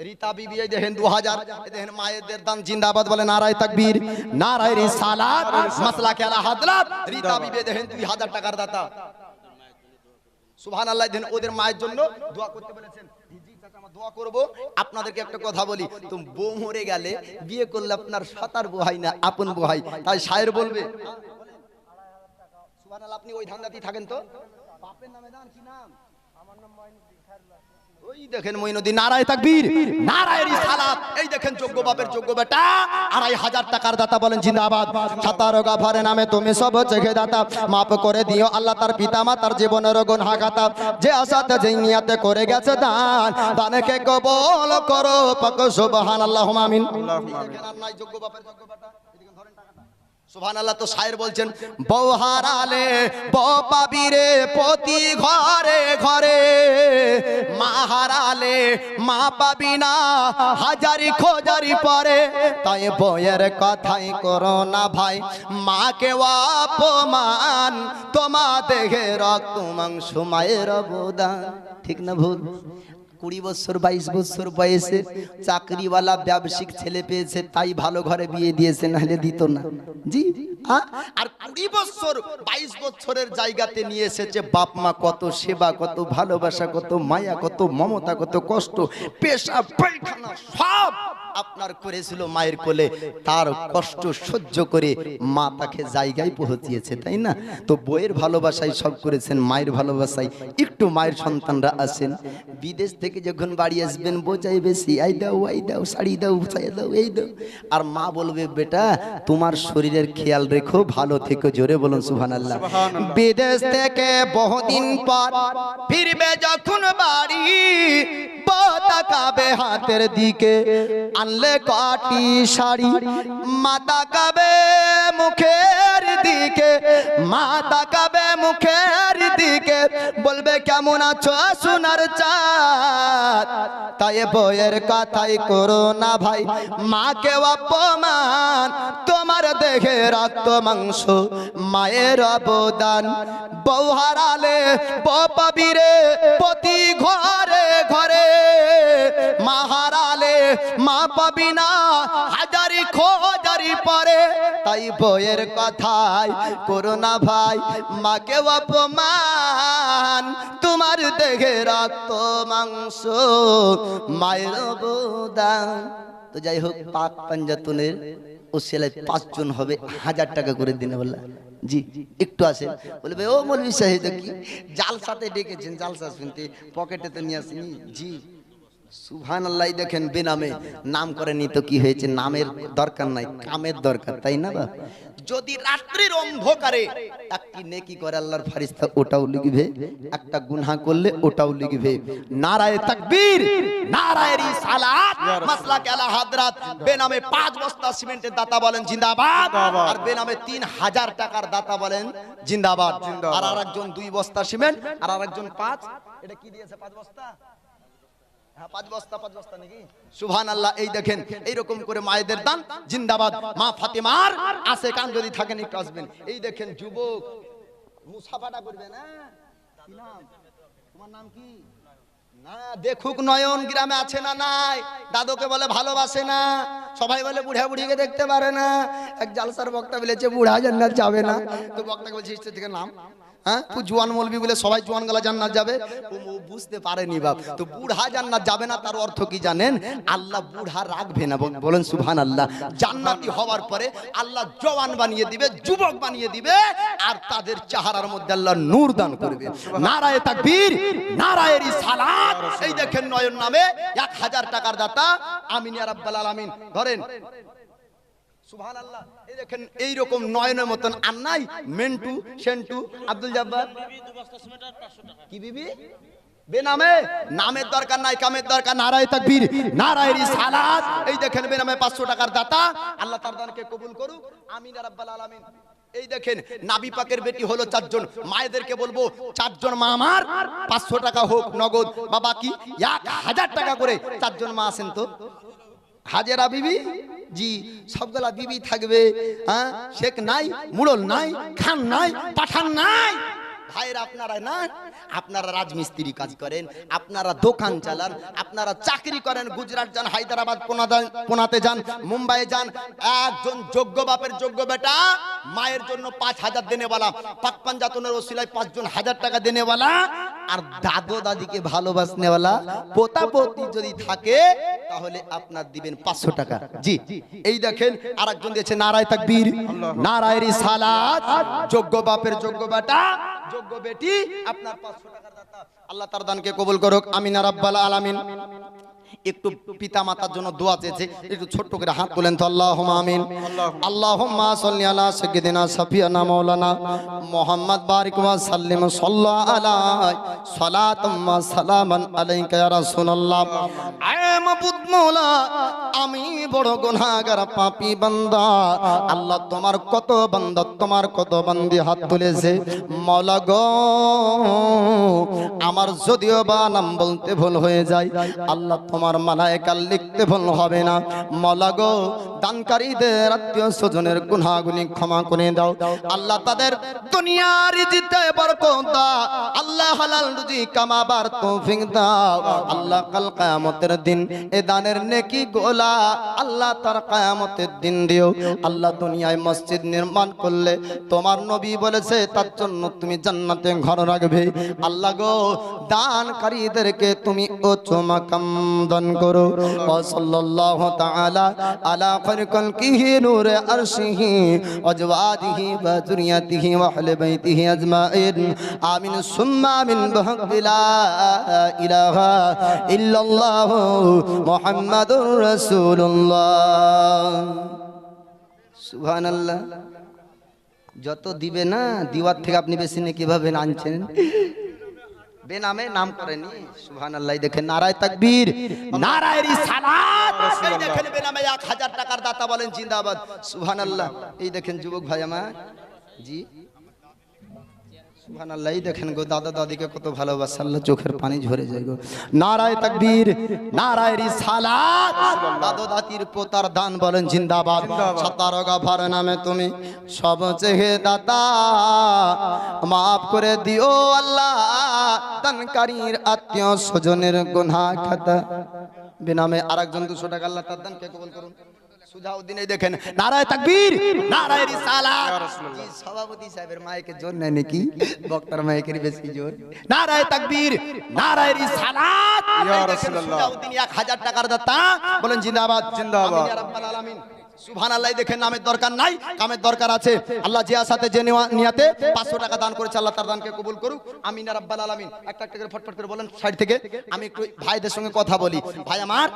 [SPEAKER 1] রীতা বিবি, এই দেখেন 2,000। এই দেখেন মায়েদের দান, জিন্দাবাদ, বলে নারায়ে তাকবীর, নারায়ে রিসালাত, মাসলাকে আলা হাদরাত। রীতা বিবি দেখেন 2,000 টাকার দাতা, সুবহানাল্লাহ। দেন ওদের মায়ের জন্য দোয়া করতে বলেছেন। জি চাচা, আমরা দোয়া করব। আপনাদেরকে একটা কথা বলি, তুমি বউ মরে গেলে, বিয়ে করলে আপনার সতার বউ হয় না, আপন বউ হয়। তাই শায়ের বলবে সুবহানাল্লাহ। আপনি ওই ধান্দাতেই থাকেন তো, বাপের নামে দান, কি নাম? ওই দেখেন মঈনুদ্দিন, নারায়ে তাকবীর, নারায়ে রিসালাত। এই দেখেন যোগ্য বাপের যোগ্য বেটা, ২৫০০ টাকার দাতা বলেন জিন্দাবাদ। সাতারো গাফারের নামে তুমি সব চেখে দাতা, মাফ করে দিও আল্লাহ তার পিতা মাতার জীবনের গুনাহ খাতা। যে আশাতে যে নিয়াতে করে গেছে দান, দানকে কবুল করো পাক সুবহানাল্লাহুম্মা আমিন। দেখেন আর নাই যোগ্য বাপের যোগ্য বেটা, এদিকে ধরেন টাকাটা। সুবহানাল্লাহ। তো শায়ের বলছেন, বউ হারালে বউ পাবি রে প্রতি ঘরে ঘরে, মা হারালে মা পাবি না হাজারি খোঁজারি পরে। তাই বউয়ের কথাই করো না ভাই মাকে অপমান, তোমা দেখে রক্ত মাংস মায়ের অবদান। ঠিক না ভুল? 20 বছর 22 বছর বয়সে চাকরিওয়ালা ব্যবসায়িক ছেলে পেয়েছে, তাই ভালো ঘরে বিয়ে দিয়েছে, নাহলে দিত না। জি, আর 20 বছর 22 বছরের জায়গাতে নিয়ে এসেছে বাপ মা, কত সেবা, কত ভালোবাসা, কত মায়া, কত মমতা, কত কষ্ট, পেশাব পায়খানা সব আপনার করেছিল মায়ের কোলে। তার কষ্ট সহ্য করে মা তাকে জায়গায় পৌঁছিয়েছে, তাই না? তো বইয়ের ভালোবাসায় সব করেছেন, মায়ের ভালোবাসায় একটু মায়ের সন্তানরা আছেন। বিদেশ থেকে যখন বাড়ি আসবেন বোঝাই বেশি, আই দাও শাড়ি দাও, ছায়া দাও, এই দাও। আর মা বলবে বেটা তোমার শরীরের খেয়াল রেখো, ভালো থেকো। জোরে বলুন সুবহানাল্লাহ। বিদেশ থেকে বহুদিন পর ফিরবে যখন বাড়ি, তাকাবে হাতের দিকে, আনলে কটি শাড়ি, মা তাকাবে মুখের দিকে, মা তাকাবে মুখের দিকে, বলবে কেমন আছো সোনার চাঁদ। তাই বইয়ের কথাই করো না ভাই মাকে অপমান, তোমার দেখে রক্ত মাংস মায়ের অবদান। বউ হারালে বউ পাবি রে প্রতি ঘরে ঘরে, মা হারালে মা পাবি না হাজারি খোঁজারি পরে। তাই বইয়ের কথাই করো না ভাই মাকে অপমান, তোমার দেখে রক্ত মাংস মায়ের অবদান। তো যাই হোক, পাক পাঞ্জাতনের ও সেলাই 5 জন হবে, 1000 টাকা করে দিনে বললা। জি একটু আসেন, বলবে ও মৌলভী সাহেব কি জালসাতে ডেকেছেন, জালসা শুনতে, পকেটে তো নিয়ে আসেনি। জি সুবহানাল্লাহ। দেখেন বেনামে নাম করেনি তো কি হয়েছে, নামের দরকার নাই, কামের দরকার, তাই না? বা যদি রাত্রির অন্ধকারে একটি নেকি করে আল্লাহর ফেরেশতা ওটাও লিখবে, একটা গুনাহ করলে ওটাও লিখবে। নারায়ে তাকবীর, নারায়ে রিসালাত, মাসলাকে আলা হযরত। বেনামে 5 বস্তা সিমেন্টের দাতা বলেন জিন্দাবাদ, আর বেনামে 3000 টাকার দাতা বলেন জিন্দাবাদ। আর আরেকজন 2 বস্তা সিমেন্ট, আর আরেকজন 5, এটা কি দিয়েছে 5 বস্তা? 5 বস্তা নাকি? সুবহানাল্লাহ। এই দেখেন এইরকম করে মায়েদের দান জিন্দাবাদ। মা ফাতেমার আছে কান যদি থাকেন একটু আসবেন। এই দেখেন যুবক মুসাফাটা করবে না, কি নাম তোমার? নাম কি? না দেখুক নয়ন গ্রামে আছে না নাই? দাদুকে বলে ভালোবাসে না, সবাই বলে বুড়া বুড়িকে দেখতে পারে না। এক জালসার বক্তা বলেছে বুড়া জান্নাত যাবে না, তো বক্তাকে বলছে স্টেজ থেকে নাম, হ্যাঁ তুই জোয়ান মৌলবি বলে সবাই জোয়ান গলা জান্নাত যাবে। ও বুঝতে পারেনি বাপ। তো বুড়া জান্নাত যাবে না তার অর্থ কি জানেন? আল্লাহ বুড়া রাখবে না, বলেন সুবহানাল্লাহ। জান্নাতি হওয়ার পরে আল্লাহ জওয়ান বানিয়ে দিবে, যুবক বানিয়ে দিবে, আর তাদের চেহারার মধ্যে আল্লাহ নূর দান করবে। নারায়ে তাকবীর, নারায়ে রিসালাত। এই দেখেন নয়ন নামে 1000 টাকার দাতা, আমিন ইয়া রাব্বাল আলামিন। ধরেন সুবহানাল্লাহ। এই দেখেন এইরকম নয়নের মতন আর নাই। মেন্টু, সেন্টু, আব্দুল জব্বার, কি বিবি বেনামে, নামের দরকার নাই, কামের দরকার। নারায়ে তাকবীর, নারায়ে রিসালাত। এই দেখেন বেনামে 500 টাকার দাতা, আল্লাহ তার দানকে কবুল করুক, আমিন ইয়া রাব্বাল আলামিন। এই দেখেন নাবি পাকের বেটি হলো 4 জন। মায়েদেরকে বলবো 4 জন মা আমার 500 টাকা হোক নগদ, বাবা কি 1000 টাকা করে। 4 জন মা আছেন তো? হাজেরা বিবি, জি সবগুলা বিবি থাকবে। হ্যাঁ, শেখ নাই, মুড়ল নাই, খান নাই, পাঠান নাই। ভাইরা আপনারা না, আপনারা রাজমিস্ত্রি কাজ করেন, আপনারা দোকান চালান, আপনারা চাকরি করেন, গুজরাট যান, হায়দ্রাবাদ, পুনাতে যান, মুম্বাই যান। একজন যোগ্য বাপের যোগ্য বেটা মায়ের জন্য 5000 দেনেওয়ালা, পাক পাঞ্জাতনের ওসিলায় 5 জন 1000 টাকা দেনেওয়ালা, আর দাদু দাদিকে ভালোবাসনেওয়ালা পোতা পোতি যদি থাকে তাহলে আপনার দিবেন 500 টাকা। জি এই দেখেন আরেকজন দিয়েছে নারায়ে তাকবীর, নারায়ে রিসালাত। যোগ্য বাপের যোগ্য বেটা, যোগ্য বেটি আপনার 500 টাকার দাতা। আল্লাহ তার দানকে কবুল করুক, আমিন ইয়া রাব্বাল আলামিন। একটু পিতা মাতার জন্য দোয়া চেয়েছে, একটু ছোট্ট করে হাত তোলেন তো, আল্লাহুম্মা আমিন। আল্লাহুম্মা সাল্লি আলা সাইয়্যিদিনা সাফিয়ানা মাওলানা মুহাম্মদ বারিক ওয়া সাল্লিম সাল্লাল্লাহু আলাইহি সালাতাম ওয়া সালামান আলাইকা ইয়া রাসূলুল্লাহ। আয় মাবুদ মওলা, আমি বড় গুনাহগার পাপী বান্দা। আল্লাহ তোমার কত বান্দা, তোমার কত বান্দি হাত তুলেছে মওলা গো। আমার যদিও বা নাম বলতে ভুল হয়ে যায়, আল্লাহ তোমার মালায়েকা লিখতে ভুল হবে না মওলা গো। দানকারীদের আত্মীয় স্বজনের গুনাহগুলি ক্ষমা করে দাও আল্লাহ। তাদের দুনিয়ার রিজিকে বরকত দাও আল্লাহ, হালাল রুজি কামাবার তৌফিক দাও আল্লাহ। কাল কিয়ামতের দিন এ দানের নেকি গোলা আল্লাহ তার কিয়ামতের দিন দিও আল্লাহ। দুনিয়ায় মসজিদ নির্মাণ করলে তোমার নবী বলেছে তার জন্য তুমি জান্নাতে ঘর রাখবে আল্লাহ গো। দানকারীদেরকে তুমি উচ্চ মাকাম দান করো। সাল্লাল্লাহু তাআলা আলা খায়রি খালকিহি নূরে আরশিহি আজওয়াজিহি ওয়া যুররিয়াতিহি ওয়া আহলি বাইতিহি আজমাইন আমিন সুম্মা আমিন বিহাক্কি লা ইলাহা ইল্লাল্লাহ মুহাম্মাদুর রাসূলুল্লাহ। সুবহানাল্লাহ। যত দিবে না দিওয়ার থেকে আপনি বেশি নেকি ভাবেন আনছেন, বেনামে নাম করেনি। সুবহানাল্লাহ। দেখেন নারায়ে তাকবীর, নারায়ে রিসালাত। এই দেখেন বেনামে 1000 টাকার দাতা বলেন জিন্দাবাদ। সুবহানাল্লাহ। এই দেখেন যুবক ভাই আমার, জি সুবহানাল্লাহ। এই দেখেন গো দাদা দাদিকে কত ভালোবাসে, আল্লাহ চোখের পানি ঝরে যায় গো। নারায়ে তাকবীর, নারায়ে রিসালাত। দাদা দাদির পোতার দান বলেন জিন্দাবাদ। সত্তার গফার নামে তুমি সবচেয়ে দাতা, মাফ করে দিও আল্লাহ দানকারীর আত্মীয় স্বজনের গুনাহ খাতা। বিনামে আরেকজন 200 টাকা আল্লাহ তার দানকে কবুল করুন। সুজাউদ্দিন এই দেখেন নারায়ে তাকবীর, নারায়ে রিসালাত। জি সভাপতি সাহেবের মাইকে জোর নেই নাকি, বক্তার মাইকের বেশি জোর। নারায়ে তাকবীর, নারায়ে রিসালাত। ইয়া রাসূলুল্লাহ। সুজাউদ্দিন 1000 টাকার দাতা বলেন জিন্দাবাদ, জিন্দাবাদ। আমিন ইয়া রাব্বাল আলামিন। সুবহানাল্লাহ। দেখেন নামের দরকার নাই, কামের দরকার আছে। আল্লাহ যে আশাতে যে নিয়াতে 500 টাকা দান করেছে আল্লাহ তার দানকে কবুল করুক, আমিন ইয়া রাব্বাল আলামিন। একটা একটা করে ফটফট করে বলেন সাইড থেকে। আমি একটু ভাইদের সঙ্গে কথা বলি। ভাই আমার,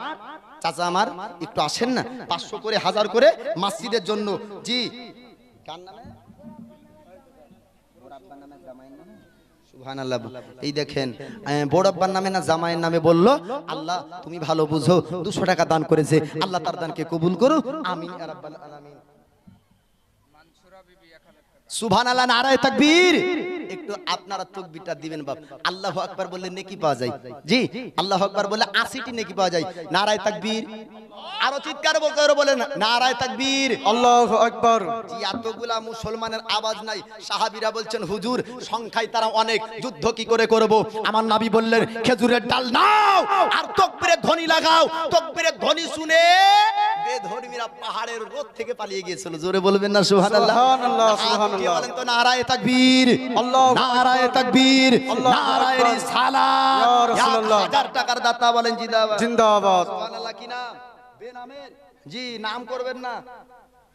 [SPEAKER 1] চাচা আমার, একটু আসেন না। 500 করে 1000 করে মসজিদের জন্য। জি কার নামে? বড় আব্বার নামে, জামাইয়ের নামে? সুবহানাল্লাহ। এই দেখেন বড় আব্বার নামে না জামাইয়ের নামে বললো। আল্লাহ তুমি ভালো বুঝো, 200 টাকা দান করেছে আল্লাহ তার দানকে কবুল করো, আমিন ইয়া রাব্বাল আলামিন। সুবহানাল্লাহ। নারায়ে তাকবীর। একটু আপনারা তাকবীরটা দিবেন বাপ। আল্লাহু আকবার বললে নেকি পাওয়া যায়। জি আল্লাহু আকবার বললে 80টি নেকি পাওয়া যায়। নারায়ে তাকবীর। আরো চিৎকার করে বলেন নারায়ে তাকবীর, আল্লাহু আকবার। জি এতগুলা মুসলমানের আওয়াজ নাই। সাহাবীরা বলছেন হুজুর সংখ্যায় তারা অনেক, যুদ্ধ কি করে করব? আমার নবী বললেন খেজুরের ডাল নাও আর তাকবীরের ধ্বনি লাগাও। তাকবীরের ধ্বনি শুনে বেধর্মীরা পাহাড়ের রোদ থেকে পালিয়ে গিয়েছিল। জোরে বলবেন না সুবহানাল্লাহ, সুবহানাল্লাহ, সুবহানাল্লাহ। বলেন তো নারায়ে তাকবীর, আল্লাহু নারায়ে তাকবীর, নারায়ে রিসালাত। ইয়া রাসূলুল্লাহ। 1000 টাকার দাতা বলেন জিন্দাবাদ, জিন্দাবাদ। সুবহানাল্লাহ। কি নাম? বেনামের। জি নাম করবেন না,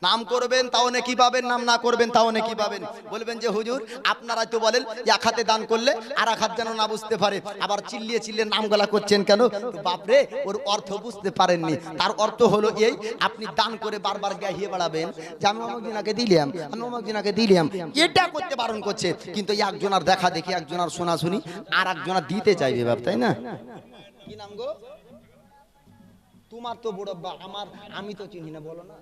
[SPEAKER 1] নাম করবেন তাও নেকি পাবেন, নাম না করবেন তাও নেকি পাবেন। বলবেন যে হুজুর আপনারা তো বলেন এক হাতে দান করলে আর এক হাত যেন না বুঝতে পারে, আবার চিল্লিয়ে চিল্লিয়ে নাম গলা করছেন কেন? বাপরে ওর অর্থ বুঝতে পারেননি। তার অর্থ হলো এই, আপনি দান করে বারবার গাহিয়ে বেড়াবেন যে আমি অমুক দিনাকে দিলাম, আমি অমুক দিনাকে দিলাম, এটা করতে বারণ করছে। কিন্তু একজনের দেখা দেখি, একজনের শোনা শুনি, আর একজনের দিতে চাইবে বাপ, তাই না? কি নাম গো তোমার? তো বড় আমার, আমি তো চিনি না, বলো না।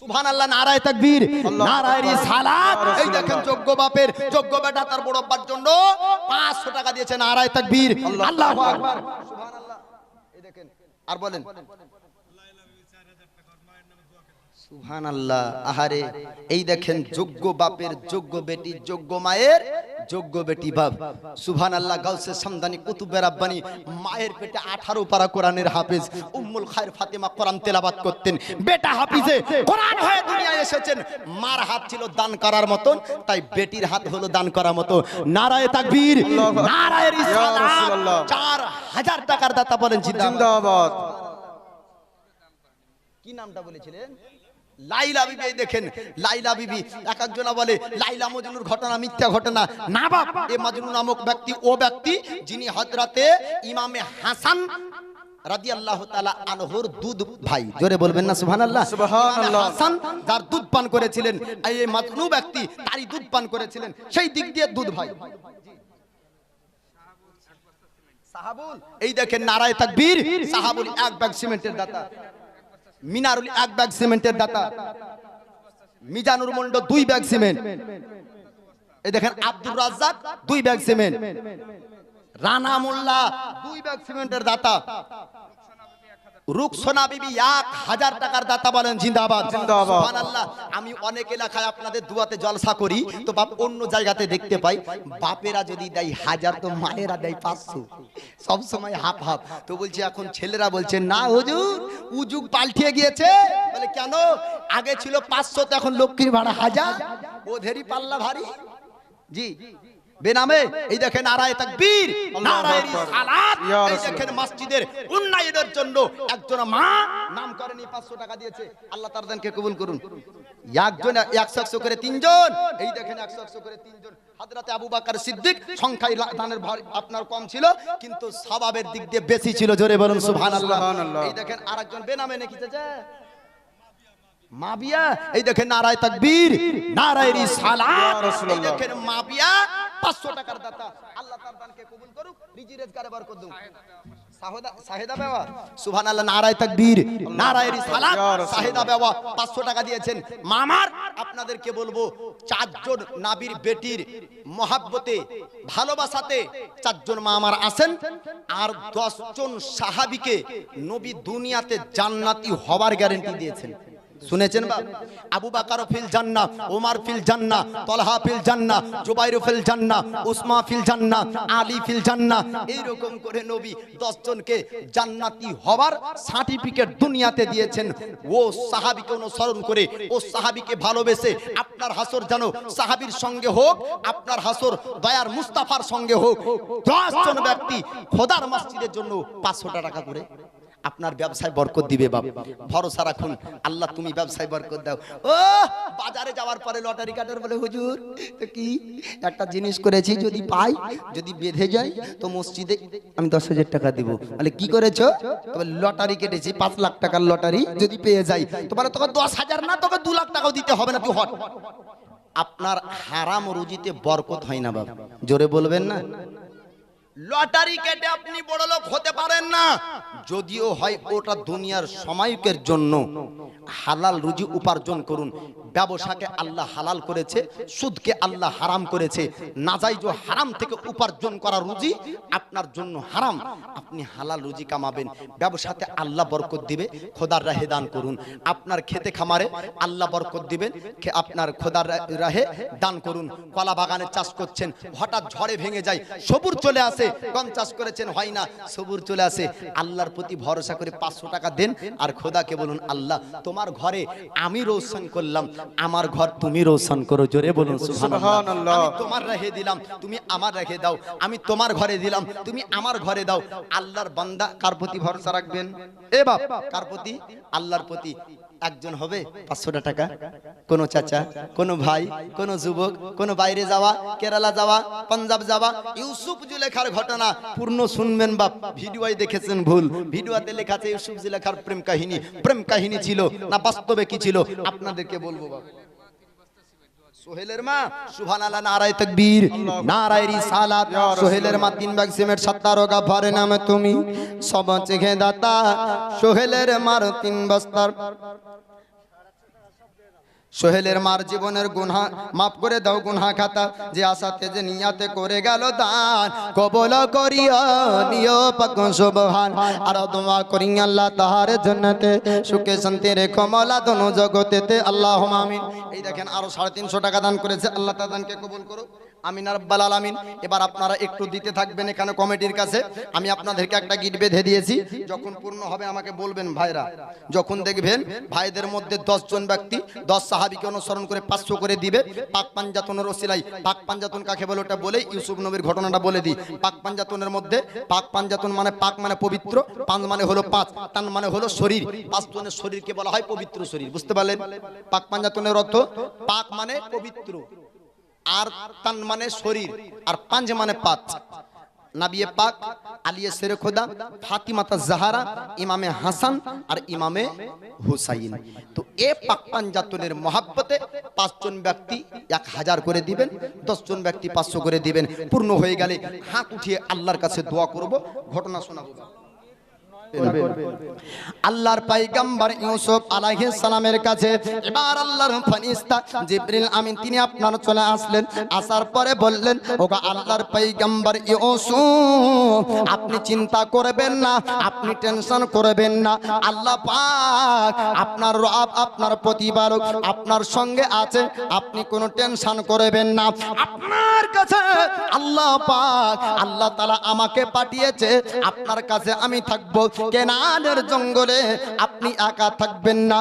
[SPEAKER 1] সুবহানাল্লাহ। নারায়ে তাকবীর, নারায়ে রিসালাত। এই দেখেন যোগ্য বাপের যোগ্য বেটা তার বড় আব্বার জন্য 500 টাকা দিয়েছে। নারায়ে তাকবীর, আল্লাহু আকবার। সুবহানাল্লাহ। এই দেখেন আর বলেন সুবহানাল্লাহ। আহারে এই দেখেন যোগ্য বাপের যোগ্য বেটি, যোগ্য মায়ের যোগ্য বেটি বাপ। সুবহানাল্লাহ। গাউসে সামদানি কুতুবে রাব্বানি মায়ের পেটে 18 পারা কোরআনের হাফেজ উম্মুল খায়র ফাতেমা কোরআন তেলাওয়াত করতেন। বেটা হাফিজে কোরআন হয়ে দুনিয়ায় এসেছেন। মার হাত ছিল দান করার মতন, তাই বেটির হাত হলো দান করার মতো। নারায়ে তাকবীর, নারায়ে রিসালাত। 4000 টাকার দাতা বলেন জিন্দাবাদ। কি নামটা বলেছিলেন? লাইলা বিবি, এই দেখেন লাইলা বিবি, এক একজনা বলে লাইলা মজনুর ঘটনা মিথ্যা ঘটনা। না বাপ, এ মজনু নামক ব্যক্তি ও ব্যক্তি যিনি হযরতে ইমামে হাসান রাদিয়াল্লাহু তাআলা আনহুর দুধ ভাই, জোরে বলবেন না সুবহানাল্লাহ। সুবহানাল্লাহ। হাসান যার দুধ পান করেছিলেন, এই মজনু ব্যক্তি তারই দুধ পান করেছিলেন, সেই দিক দিয়ে দুধ ভাই। সাহাবুল, এই দেখেন নারায়ে তাকবীর, সাহাবুল এক ব্যাগ সিমেন্টের দাতা, মিনারুল এক ব্যাগ সিমেন্টের দাতা, মিজানুর মন্ডল 2 ব্যাগ সিমেন্ট, এই দেখেন আব্দুর রাজ্জাক 2 ব্যাগ সিমেন্ট, রানা মোল্লা 2 ব্যাগ সিমেন্টের দাতা, রুকসানা বিবি 1000 টাকার দাতা, বলেন জিন্দাবাদ জিন্দাবাদ সুবহানাল্লাহ। আমি অনেক এলাকায় আপনাদের দুয়াতে জলসা করি, তো বাপ অন্য জায়গাতে দেখতে পাই বাপেরা যদি দেয় 1000 তো মায়েরা দেয় 500, সব সময় হাফ হাফ। তো বলছি এখন ছেলেরা বলছে না হুজুর উজুগ পাল্টিয়ে গিয়েছে। বলে কেন? আগে ছিল 500, তো এখন লক্ষ্মীর ভাড়া 1000, ওদেরই পাল্লা ভারী। জি বেনামে, এই দেখেন নারায়ে তাকবীর, নারায়ে রিসালাত, এই দেখেন মসজিদের উন্নয়নের জন্য একজন মা নাম করেনি 500 টাকা দিয়েছে। আল্লাহ তার দানকে কবুল করুন। একজন 100 করে 3 জন, এই দেখেন 100 করে 3 জন। হযরতে আবু বকর সিদ্দিক সংখ্যায় দানের ভার আপনার কম ছিল, কিন্তু সওয়াবের দিক দিয়ে বেশি ছিল, জোরে বলুন সুবহানাল্লাহ। এই দেখেন আরেকজন বেনামে লিখেছে মাবিয়া, এই দেখেন নারায়ে তাকবীর, নারায়ে রিসালাত, এই দেখেন মাবিয়া 500 টাকার দাতা। আল্লাহ তার দানকে কবুল করুক, রিজি রোজগারে বরকত দেন। সাহেদা বাবা সুবহানাল্লাহ, নারায়ে তাকবীর, নারায়ে রিসালাত, সাহেদা বাবা 500 টাকা দিয়েছেন। মামার আপনাদেরকে বলবো 4 জন নবীর বেটির মহব্বতে ভালোবাসাতে 4 জন মামার আছেন, আর 10 জন সাহাবীকে নবী দুনিয়াতে জান্নাতি হওয়ার গ্যারান্টি দিয়েছেন। শুনেছেন বা? আবু বকর ফিল জান্নাহ, ওমর ফিল জান্নাহ, তালহা ফিল জান্নাহ, জুবাইর ফিল জান্নাহ, উসমান ফিল জান্নাহ, আলী ফিল জান্নাহ, এই রকম করে নবী 10 জনকে জান্নাতি হওয়ার সার্টিফিকেট দুনিয়াতে দিয়েছেন। ও সাহাবীকে অনুসরণ করে, ও সাহাবীকে ভালোবেসে আপনার হাসর যেন সাহাবীর সঙ্গে হোক, আপনার হাসর দয়ার মুস্তাফার সঙ্গে হোক। 10 জন ব্যক্তি খোদার মসজিদের জন্য 500 টাকা করে আপনার ব্যবসায় বরকত দিবে। বাপ ভরসা রাখুন, আল্লাহ তুমি ব্যবসায় বরকত দাও। ও বাজারে যাওয়ার পরে লটারি কাটার বলে হুজুর কি একটা জিনিস করেছি, যদি পাই, যদি বেঁধে যায় তো মসজিদে আমি 10,000 টাকা দিব। বলে কি করেছো? তবে লটারি কেটেছি, 5 লাখ টাকার লটারি, যদি পেয়ে যাই তো বলে তোকে 10,000 না, তোকে 2 লাখ টাকাও দিতে হবে না, তুই হট। আপনার হারাম রুজিতে বরকত হয় না বাপ, জোরে বলবেন না। লটারি কেটে আপনি বড় লোক হতে পারেন না, যদিও হয় ওটা দুনিয়ার সময়কের জন্য। হালাল রুজি উপার্জন করুন। ব্যবসাকে আল্লাহ হালাল করেছে, সুদকে আল্লাহ হারাম করেছে। নাজায়েজ ও হারাম থেকে উপার্জন করা রুজি আপনার জন্য হারাম। আপনি হালাল রুজি কামাবেন, ব্যবসাতে আল্লাহ বরকত দিবে, খোদার রাহে দান করুন। আপনার খেতে খামারে আল্লাহ বরকত দিবেন, আপনার খোদার রাহে দান করুন। কলা বাগানে চাষ করছেন, হঠাৎ ঝড়ে ভেঙে যায়, সবুর চলে আসে, গম চাষ করেছেন হয় না, সবুর চলে আসে, আল্লাহর প্রতি ভরসা করে 500 টাকা দেন, আর খোদাকে বলুন আল্লাহ তোমার ঘরে আমি রোশন করলাম, আমার ঘর তুমি রোশন করো, জোরে বলুন সুবহানাল্লাহ। আমি তোমার রেখে দিলাম, তুমি আমার রেখে দাও, আমি তোমার ঘরে দিলাম, তুমি আমার ঘরে দাও। আল্লাহর বান্দা কার প্রতি ভরসা রাখবেন? এ বাপ, কার প্রতি? আল্লাহর প্রতি। একজন হবে 500 টাকা, কোন চাচা, কোন ভাই, কোন যুবক, কোন বাইরে যাওয়া, কেরালা যাওয়া, পাঞ্জাব যাওয়া, ইউসুফ জুলেখার ঘটনা পূর্ণ শুনবেন বাপ। ভিডিওয় দেখেছেন ভুল, ভিডিওতে লেখা আছে ইউসুফ জুলেখার প্রেম কাহিনী। প্রেম কাহিনী ছিল না বাস্তবে কি ছিল আপনাদেরকে বলবো বাপ। সোহেলের মা সুবহানাল্লাহ, নারায়ে তাকবীর, নারায়ে রিসালাত। সোহেলের মা 3 ব্যাগ সিমেন্ট, 70 গাফারে নামে তুমি সব চেখে দাতা। সোহেলের মার 3 বস্তার, সোহেলের মার জীবনের গুনাহ মাফ করে দাও, গুনাহ খাতা যে আশাতে যে নিয়াতে করে গেল দান, কবুল করিও নিও পাক সুবহান। আর দোয়া করি আল্লাহ তাহার জান্নাতে সুখে শান্তি রেখো মাওলা দোনো জগতেতে, আল্লাহুম্মা আমিন। এই দেখেন আরো 350 টাকা দান করেছে, আল্লাহ তার দানকে কবুল করো। আমিন রাব্বাল আলামিন। এবার আপনারা একটু দিতে থাকবেন এখানে কমিটির কাছে। আমি আপনাদেরকে একটা গিট বেঁধে দিয়েছি, যখন পূর্ণ হবে আমাকে বলবেন ভাইরা। যখন দেখবেন ভাইদের মধ্যে 10 জন ব্যক্তি 10 সাহাবীকে অনুসরণ করে 500 করে দিবে। পাক পাঞ্জাতনের ওসিলায়, পাক পাঞ্জাতন কাকে বলে ওটা বলে ইউসুফ নবীর ঘটনাটা বলে দিই। পাক পাঞ্জাতনের মধ্যে, পাক পাঞ্জাতন মানে পাক মানে পবিত্র, পাঁচ মানে হলো 5, তান মানে হলো শরীর। 5 জনের শরীরকে বলা হয় পবিত্র শরীর, বুঝতে পারলেন? পাক পাঞ্জাতনের অর্থ পাক মানে পবিত্র, আর তান মানে শরীর, আর পাঁচ মানে 5। নবিয়ে পাক, আলিয়ে শেরে খোদা, ফাতিমাতা জাহারা, ইমামে হাসান আর ইমামে হুসাইন। তো এ পাক পাঞ্জাতনের মহাব্বতে 5 জন ব্যক্তি 1000 করে দিবেন, 10 জন ব্যক্তি 500 করে দিবেন। পূর্ণ হয়ে গেলে হাত উঠিয়ে আল্লাহর কাছে দোয়া করব, ঘটনা শোনাবো। আল্লাহর পয়গম্বর ইউসুফ আলাইহিস সালামের কাছে এবার আল্লাহর ফেরেশতা জিবরিল আমিন তিনি আপনার চলে আসলেন। আসার পরে বললেন, ওগো আল্লাহর পয়গম্বর ইউসুফ, আপনি চিন্তা করবেন না, আপনি টেনশন করবেন না। আল্লাহ পাক আপনার রব, আপনার প্রতিপালক আপনার সঙ্গে আছে, আপনি কোনো টেনশন করবেন না। আপনার কাছে আল্লাহ পাক, আল্লাহ তাআলা আমাকে পাঠিয়েছে, আপনার কাছে আমি থাকবো। কেনানের জঙ্গলে আপনি একা থাকবেন না।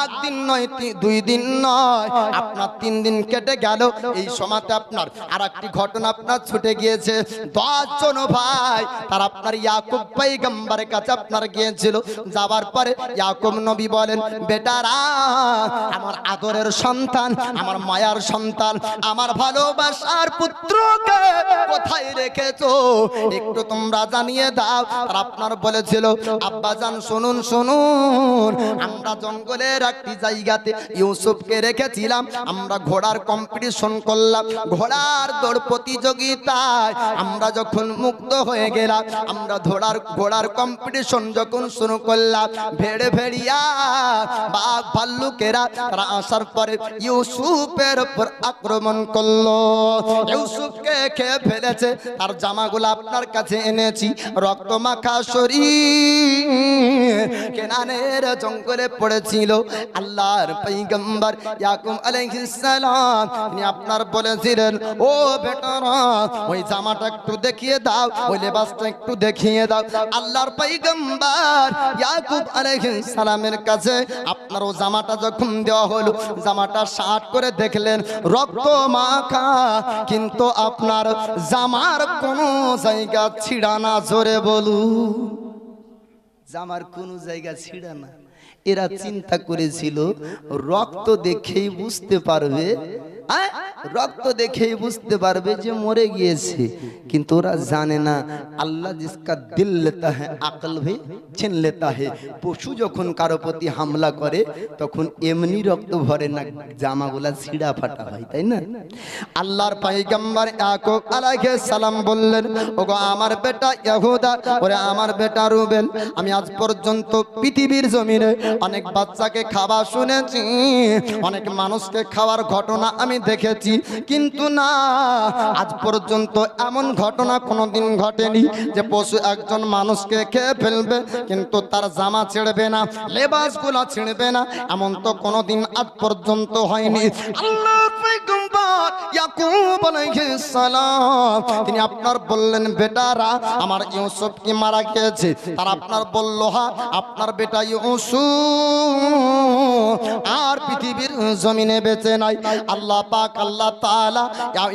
[SPEAKER 1] একদিন নয়, 2 দিন নয়, আপনার 3 দিন কেটে গেল। এই সময়তে আপনার আর একটি ঘটনা আপনার ছুটে গিয়েছে। 10 জন ভাই তার আপনার ইয়াকুব পয়গম্বরের কাছে আপনার গিয়েছিল। যাবার পরে ইয়াকুব নবী বলেন, বেটারা, আমার আদরের সন্তান, আমার মায়ার সন্তান, আমার ভালোবাসার পুত্রকে কোথায় রেখেছো একটু তোমরা জানিয়ে দাও। আর আপনার বলেছিল, আব্বাজান শুনুন শুনুন, আমরা জঙ্গলের একটি জায়গাতে ইউসুফকে রেখেছিলাম। আমরা ঘোড়ার কম্পিটিশন করলাম, ঘোড়ার দৌড় প্রতিযোগিতায় আমরা যখন মুক্ত হয়ে গেলাম, আমরা ঘোড়ার কম্পিটিশন যখন শুরু করলাম, ভেড়ে ভেড়িয়া বাঘ ভাল্লুকেরা তারা আসার পরে ইউসুফের উপর আক্রমণ করলো। ইউসুফকে খেয়ে ফেলেছে। তার জামাগুলো আপনার কাছে এনেছি, রক্ত মাখা শরীর কেনানের জঙ্গলে পড়েছিল। আল্লাহর পয়গম্বর ইয়াকুব আলাইহিস সালাম তিনি আপনার বলেছিলেন, ও বেটারা, ওই জামাটা একটু দেখিয়ে দাও, ওই লেবাসটা একটু দেখিয়ে দাও। আল্লাহর পয়গম্বর ইয়াকুব আলাইহিস সালামের কাছে আপনার ও জামাটা যখন দেওয়া হলো, জামাটা শার্ট করে দেখলেন রক্ত মাখা, কিন্তু আপনার জামার কোনো জায়গা ছিঁড়া না। জোরে বলুন, জামার কোনো জায়গা ছিঁড়া না। এরা চিন্তা করেছিল রক্ত দেখেই বুঝতে পারবে, রক্ত দেখেই বুঝতে পারবে যে মরে গিয়েছে। কিন্তু ওরা জানে না, আল্লাহ জিসকা দিল লেতা হ্যাঁ আকল ভি ছিন লেতা হ্যাঁ। পশু যখন কারো প্রতি হামলা করে তখন এমনি রক্ত ভরে না, জামাগুলা ছিঁড়া ফাটা হয়, তাই না? আল্লাহর পয়গম্বর ইয়াকুব আলাইহিস সালাম বললেন, ওগো আমার বেটা ইহুদা, ওরে আমার বেটা রুবেল, আমি আজ পর্যন্ত পৃথিবীর জমিনে অনেক বাচ্চাকে খাওয়া শুনেছি, অনেক মানুষকে খাওয়ার ঘটনা আমি দেখেছি, কিন্তু না, আজ পর্যন্ত এমন ঘটনা কোনোদিন ঘটেনি যে পশু একজন মানুষকে খেয়ে ফেলবে কিন্তু তার জামা ছিঁড়বে না, লেবাসগুলো ছিঁড়বে না, এমন তো কোনোদিন আজ পর্যন্ত হয়নি। আল্লাহর পয়গম্বর ইয়াকুব আলাইহিস সালাম তিনি আপনার বললেন, বেটারা, আমার ইউসুফ কি মারা গিয়েছে? তার আপনার বলল, হ্যাঁ, আপনার বেটা ইউসুফ আর পৃথিবীর জমিনে বেঁচে নাই। আল্লাহ পাক আল্লাহ তাআলা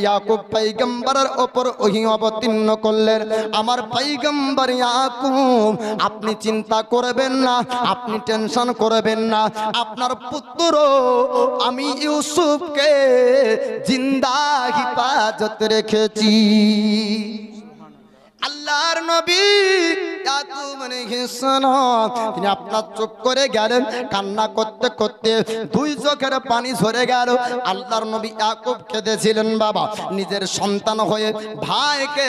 [SPEAKER 1] ইয়াকুব পয়গম্বরের উপর ওহী অবতীর্ণ করলেন, আমার পয়গম্বর ইয়াকুব, আপনি চিন্তা করবেন না, আপনি টেনশন করবেন না, আপনার পুত্র আমি ইউসুফকে জিন্দা হিফাজত রেখেছি। আল্লাহর নবী ইয়াকুব আলাইহিস সালাম তিনি আপনার চুপ করে গেলেন, কান্না করতে করতে 2 চোখের পানি ঝরে গেল। আল্লাহর নবী ইয়াকুব কেঁদেছিলেন, বাবা নিজের সন্তান হয়ে ভাইকে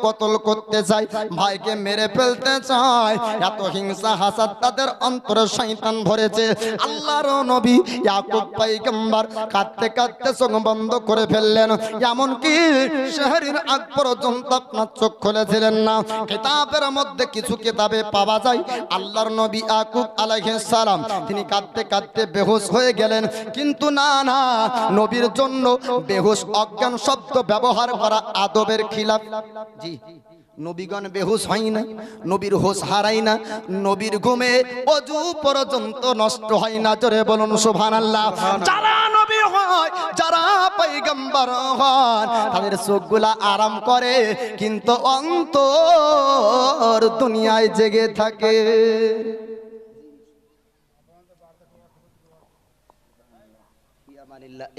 [SPEAKER 1] কতল করতে চায়, ভাইকে মেরে ফেলতে চায়, এত হিংসা হাসাদ তাদের অন্তরে শয়তান ভরেছে। আল্লাহর নবী ইয়াকুব পয়গম্বর কাঁদতে কাঁদতে চোখ বন্ধ করে ফেললেন, এমন কি শহরের আগ পর্যন্ত আপনার চোখ খুলেছিলেন। ছিলেন না। কিতাবের মধ্যে কিছু কিতাবে পাওয়া যায় আল্লাহর নবী ইয়াকুব আলাইহিস সালাম তিনি কাঁদতে কাঁদতে বেহুশ হয়ে গেলেন, কিন্তু না না, নবীর জন্য বেহুশ অজ্ঞান শব্দ ব্যবহার করা আদবের খিলাফ। জি, নবীগণ বেহুশ হয় না, নবীর হোশ হারায় না, নবীর ঘুমে অজু পর্যন্ত নষ্ট হয় না। জোরে বলুন সুবহানাল্লাহ। যারা নবী হয়, যারা পয়গম্বর হন, তাদের চোখগুলা আরাম করে কিন্তু অন্তর দুনিয়ায় জেগে থাকে।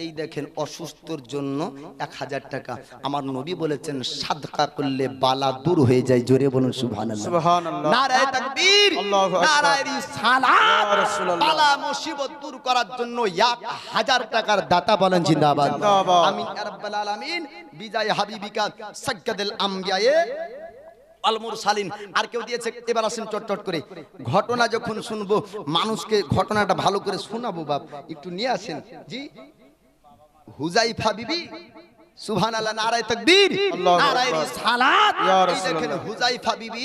[SPEAKER 1] এই দেখেন, অসুস্থর জন্য 1000 টাকা আমার নবী বলেছেন সাদকা করলে বালা দূর হয়ে যায়। জোরে বলুন সুবহানাল্লাহ।
[SPEAKER 2] সুবহানাল্লাহ।
[SPEAKER 1] নারায়ে তাকবীর,
[SPEAKER 2] আল্লাহু আকবার।
[SPEAKER 1] নারায়ে রিসালাত।
[SPEAKER 2] ইয়া রাসূলুল্লাহ।
[SPEAKER 1] বালা মুসিবত দূর করার জন্য 1000 টাকার দাতা বলেন জিন্দাবাদ।
[SPEAKER 2] জিন্দাবাদ।
[SPEAKER 1] আমিন ইয়া রাব্বাল আলামিন। বিজয় হাবিবিকা সাজ্জাদুল আমবিয়ায়ে আল মুরসালিন। আর কেউ দিয়েছে, এবার আসেন চটচট করে ঘটনা যখন শুনবো, মানুষকে ঘটনাটা ভালো করে শোনাবো বাপ, একটু নিয়ে আসেন। জি, হুজাইফা বিবি, সুবহানাল্লাহ, নারায়ে তাকবীর, নারায়ে রিসালাত। এই দেখেন হুজাইফা বিবি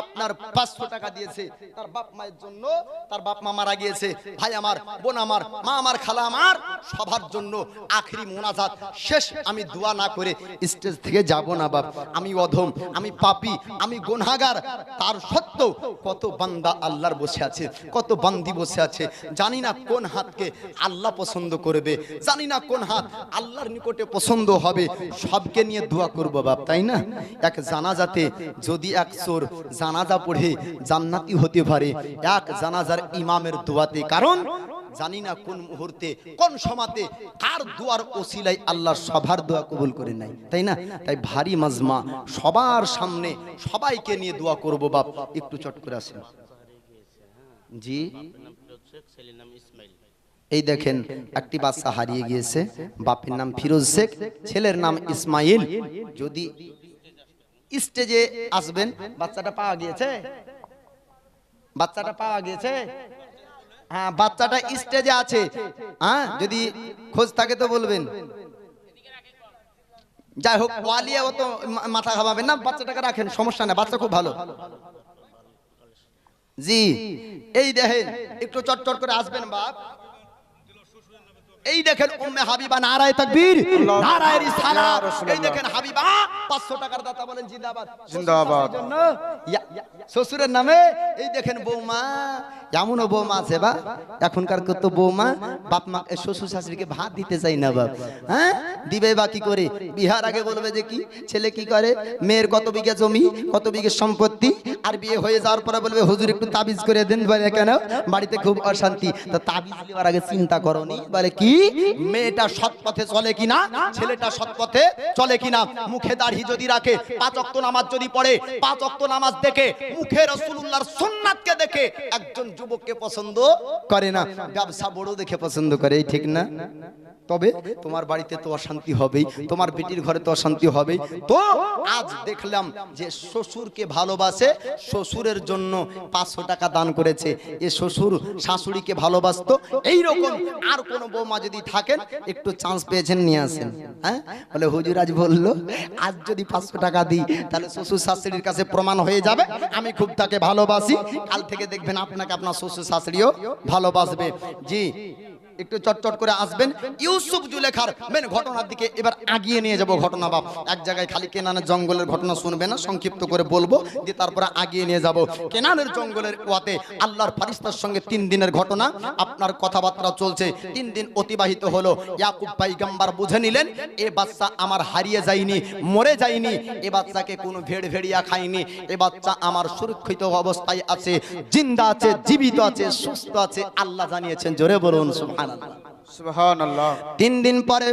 [SPEAKER 1] আপনার 500 টাকা দিয়েছে তার বাপ মায়ের জন্য। তার বাপ মা মারা গিয়েছে, ভাই আমার, বোন আমার, মা আমার, খালা আমার, সবার জন্য আখেরি মোনাজাত শেষ। আমি দোয়া না করে স্টেজ থেকে যাব না বাপ। আমি অধম, আমি পাপী, আমি গুনাহগার। তার সত্ত্বেও কত বান্দা আল্লাহর বসে আছে, কত বান্দি বসে আছে। জানি না কোন হাতকে আল্লাহ পছন্দ করবে, জানি না কোন হাত আল্লাহর নিকটে পছন্দ হবে। সবকে নিয়ে দোয়া করব বাপ, তাই না? এক জানাজাতে যদি এক চোর জানাজা পড়ে জান্নাতি হতে পারে এক জানাজার ইমামের দোয়াতে, কারণ জানি না কোন মুহূর্তে কোন সময়তে কার দোয়ার ওসিলায় আল্লাহ সবার দোয়া কবুল করে নাই, তাই না? তাই ভারী মাজমা, সবার সামনে সবাইকে নিয়ে দোয়া করব বাপ। একটু চট করে আসেন। জি, এই দেখেন একটি বাচ্চা হারিয়ে গিয়েছে, বাপের নাম ফিরোজ শেখ, ছেলের নাম ইসমাইল। যদি স্টেজে আসবেন। বাচ্চাটা পাওয়া গিয়েছে, বাচ্চাটা পাওয়া গিয়েছে। হ্যাঁ, বাচ্চাটা স্টেজে আছে। হ্যাঁ, যদি খোঁজ থাকে তো বলবেন। যাই হোক, ওয়ালিয়া ও তো মাথা ঘামাবেন না, বাচ্চাটাকে রাখেন, সমস্যা না, বাচ্চা খুব ভালো। জি, এই দেখেন একটু চটচট করে আসবেন বাপ। এই দেখেন উম্মে হাবিবা, নারায়ে তাকবীর, নারায়ে রিসালাত। এই দেখেন হাবিবা 500 টাকার দাতা বলেন জিন্দাবাদ,
[SPEAKER 2] জিন্দাবাদ।
[SPEAKER 1] শ্বশুরের নামে। এই দেখেন বৌমা, এমনও বৌমা আছে বা এখনকার কত বৌমা বাপ মা শ্বশুর শাশুড়িকে ভাত দিতে চাই না বাপ। হ্যাঁ, দিবে বা কি করে? বিহার আগে বলবে যে কি ছেলে কি করে, মেয়ের কত বিঘা জমি, কত বিঘা সম্পত্তি, আর বিয়ে হয়ে যাওয়ার পরে বলবে হুজুর একটু তাবিজ করে দেন। বলে কেন? বাড়িতে খুব অশান্তি। তো তাবিজ দেওয়ার আগে চিন্তা করনি, বলে কি মেয়েটা সৎ পথে চলে কিনা, ছেলেটা সৎ পথে চলে কিনা। মুখে দাড়ি যদি রাখে, 5 ওয়াক্ত নামাজ যদি পড়ে, 5 ওয়াক্ত নামাজ দেখে, মুখে রাসূলুল্লাহর সুন্নাতকে দেখে একজন যুবককে পছন্দ করে না, ব্যবসা বড় দেখে পছন্দ করে। এই ঠিক না? তবে তোমার বাড়িতে তো অশান্তি হবেই, তোমার বেটির ঘরে তো অশান্তি হবেই। তো আজ দেখলাম যে শ্বশুরকে ভালোবাসে, শ্বশুরের জন্য 500 টাকা দান করেছে। এ শ্বশুর শাশুড়িকে ভালোবাসতো। এইরকম আর কোন বৌমা যদি থাকেন, একটু চান্স পেয়েছেন, নিয়ে আসেন। হ্যাঁ, বলে হুজুর আজ বললো আজ যদি 500 টাকা দিই তাহলে শ্বশুর শাশুড়ির কাছে প্রমাণ হয়ে যাবে আমি খুব তাকে ভালোবাসি। কাল থেকে দেখবেন আপনাকে আপনার শ্বশুর শাশুড়িও ভালোবাসবে। জি, একটু চটচট করে আসবেন। ইউসুফ জুলেখার মেন ঘটনার দিকে এবার আগিয়ে নিয়ে যাব। ঘটনা বাপ এক জায়গায় খালি কেনানের জঙ্গলের ঘটনা শুনবে না, সংক্ষিপ্ত করে বলবো, দিয়ে তারপরে আগিয়ে নিয়ে যাব। কেনানের জঙ্গলের কুয়াতে আল্লাহর ফারিস্তার সঙ্গে 3 দিনের ঘটনা। আপনার কথাবার্তা চলছে, 3 দিন অতিবাহিত হলো। ইয়াকুব পয়গম্বর বুঝে নিলেন এ বাচ্চা আমার হারিয়ে যায়নি, মরে যায়নি, এ বাচ্চাকে কোনো ভেড়িয়া খায়নি, এ বাচ্চা আমার সুরক্ষিত অবস্থায় আছে, জিন্দা আছে, জীবিত আছে, সুস্থ আছে। আল্লাহ জানিয়েছেন, জোরে বলুন সুবহানাল্লাহ।
[SPEAKER 2] সুবহানাল্লাহ।
[SPEAKER 1] 3 দিন পরে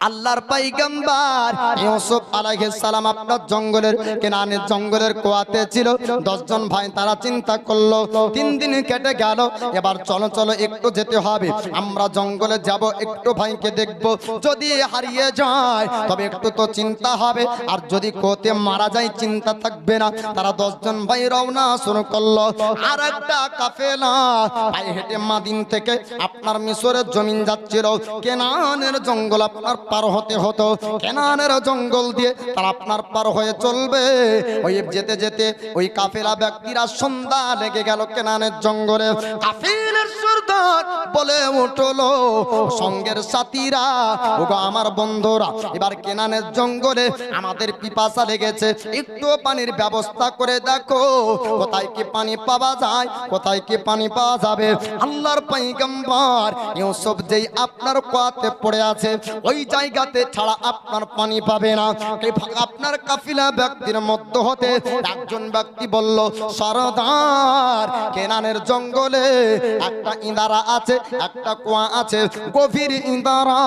[SPEAKER 1] আল্লাহর পয়গম্বর ইউসুফ আলাইহিস সালাম আপনার জঙ্গলের কেনানের জঙ্গলের কুয়াতে ছিল। 10 জন ভাই তারা চিন্তা করলো 3 দিন কেটে গেল, এবার চলো চলো একটু যেতে হবে, আমরা জঙ্গলে যাব, একটু ভাইকে দেখব, যদি হারিয়ে যায় তবে একটু তো চিন্তা হবে, আর যদি কোতে মারা যায় চিন্তা থাকবে না। তারা 10 জন ভাই রওনা শুরু করলো। আর একটা কাফেলা পায়ে হেঁটে মাদিন থেকে আপনার মিশরের জমিন যাচ্ছিল। কেনানের জঙ্গল আপনার পার হতে হতো কেনানের জঙ্গল দিয়ে তারা আপনার পার হয়ে চলবে। ওই যেতে যেতে ওই কাফেলা ব্যক্তিরা সন্ধ্যা লেগে গেল কেনানের জঙ্গলে। কাফিলের সরদার বলে উঠলো সঙ্গের সাথীরা, ওগো আমার বন্ধুরা, এবার কেনানের জঙ্গলে আমাদের পিপাসা লেগেছে, একটু পানির ব্যবস্থা করে দেখো, কোথায় কি পানি পাওয়া যায়, কোথায় কি পানি পাওয়া যাবে। আল্লাহর পয়গম্বর ইউসুফ যেই আপনার কোয়াতে পড়ে আছে ওই জায়গাতে ছাড়া আপনার পানি পাবে না। আপনার কাফিলা ব্যক্তির মধ্য হতে একজন ব্যক্তি বলল, সরদার, কেনানের জঙ্গলে একটা ইঁদারা আছে, একটা কুয়া আছে, গভীর ইঁদারা,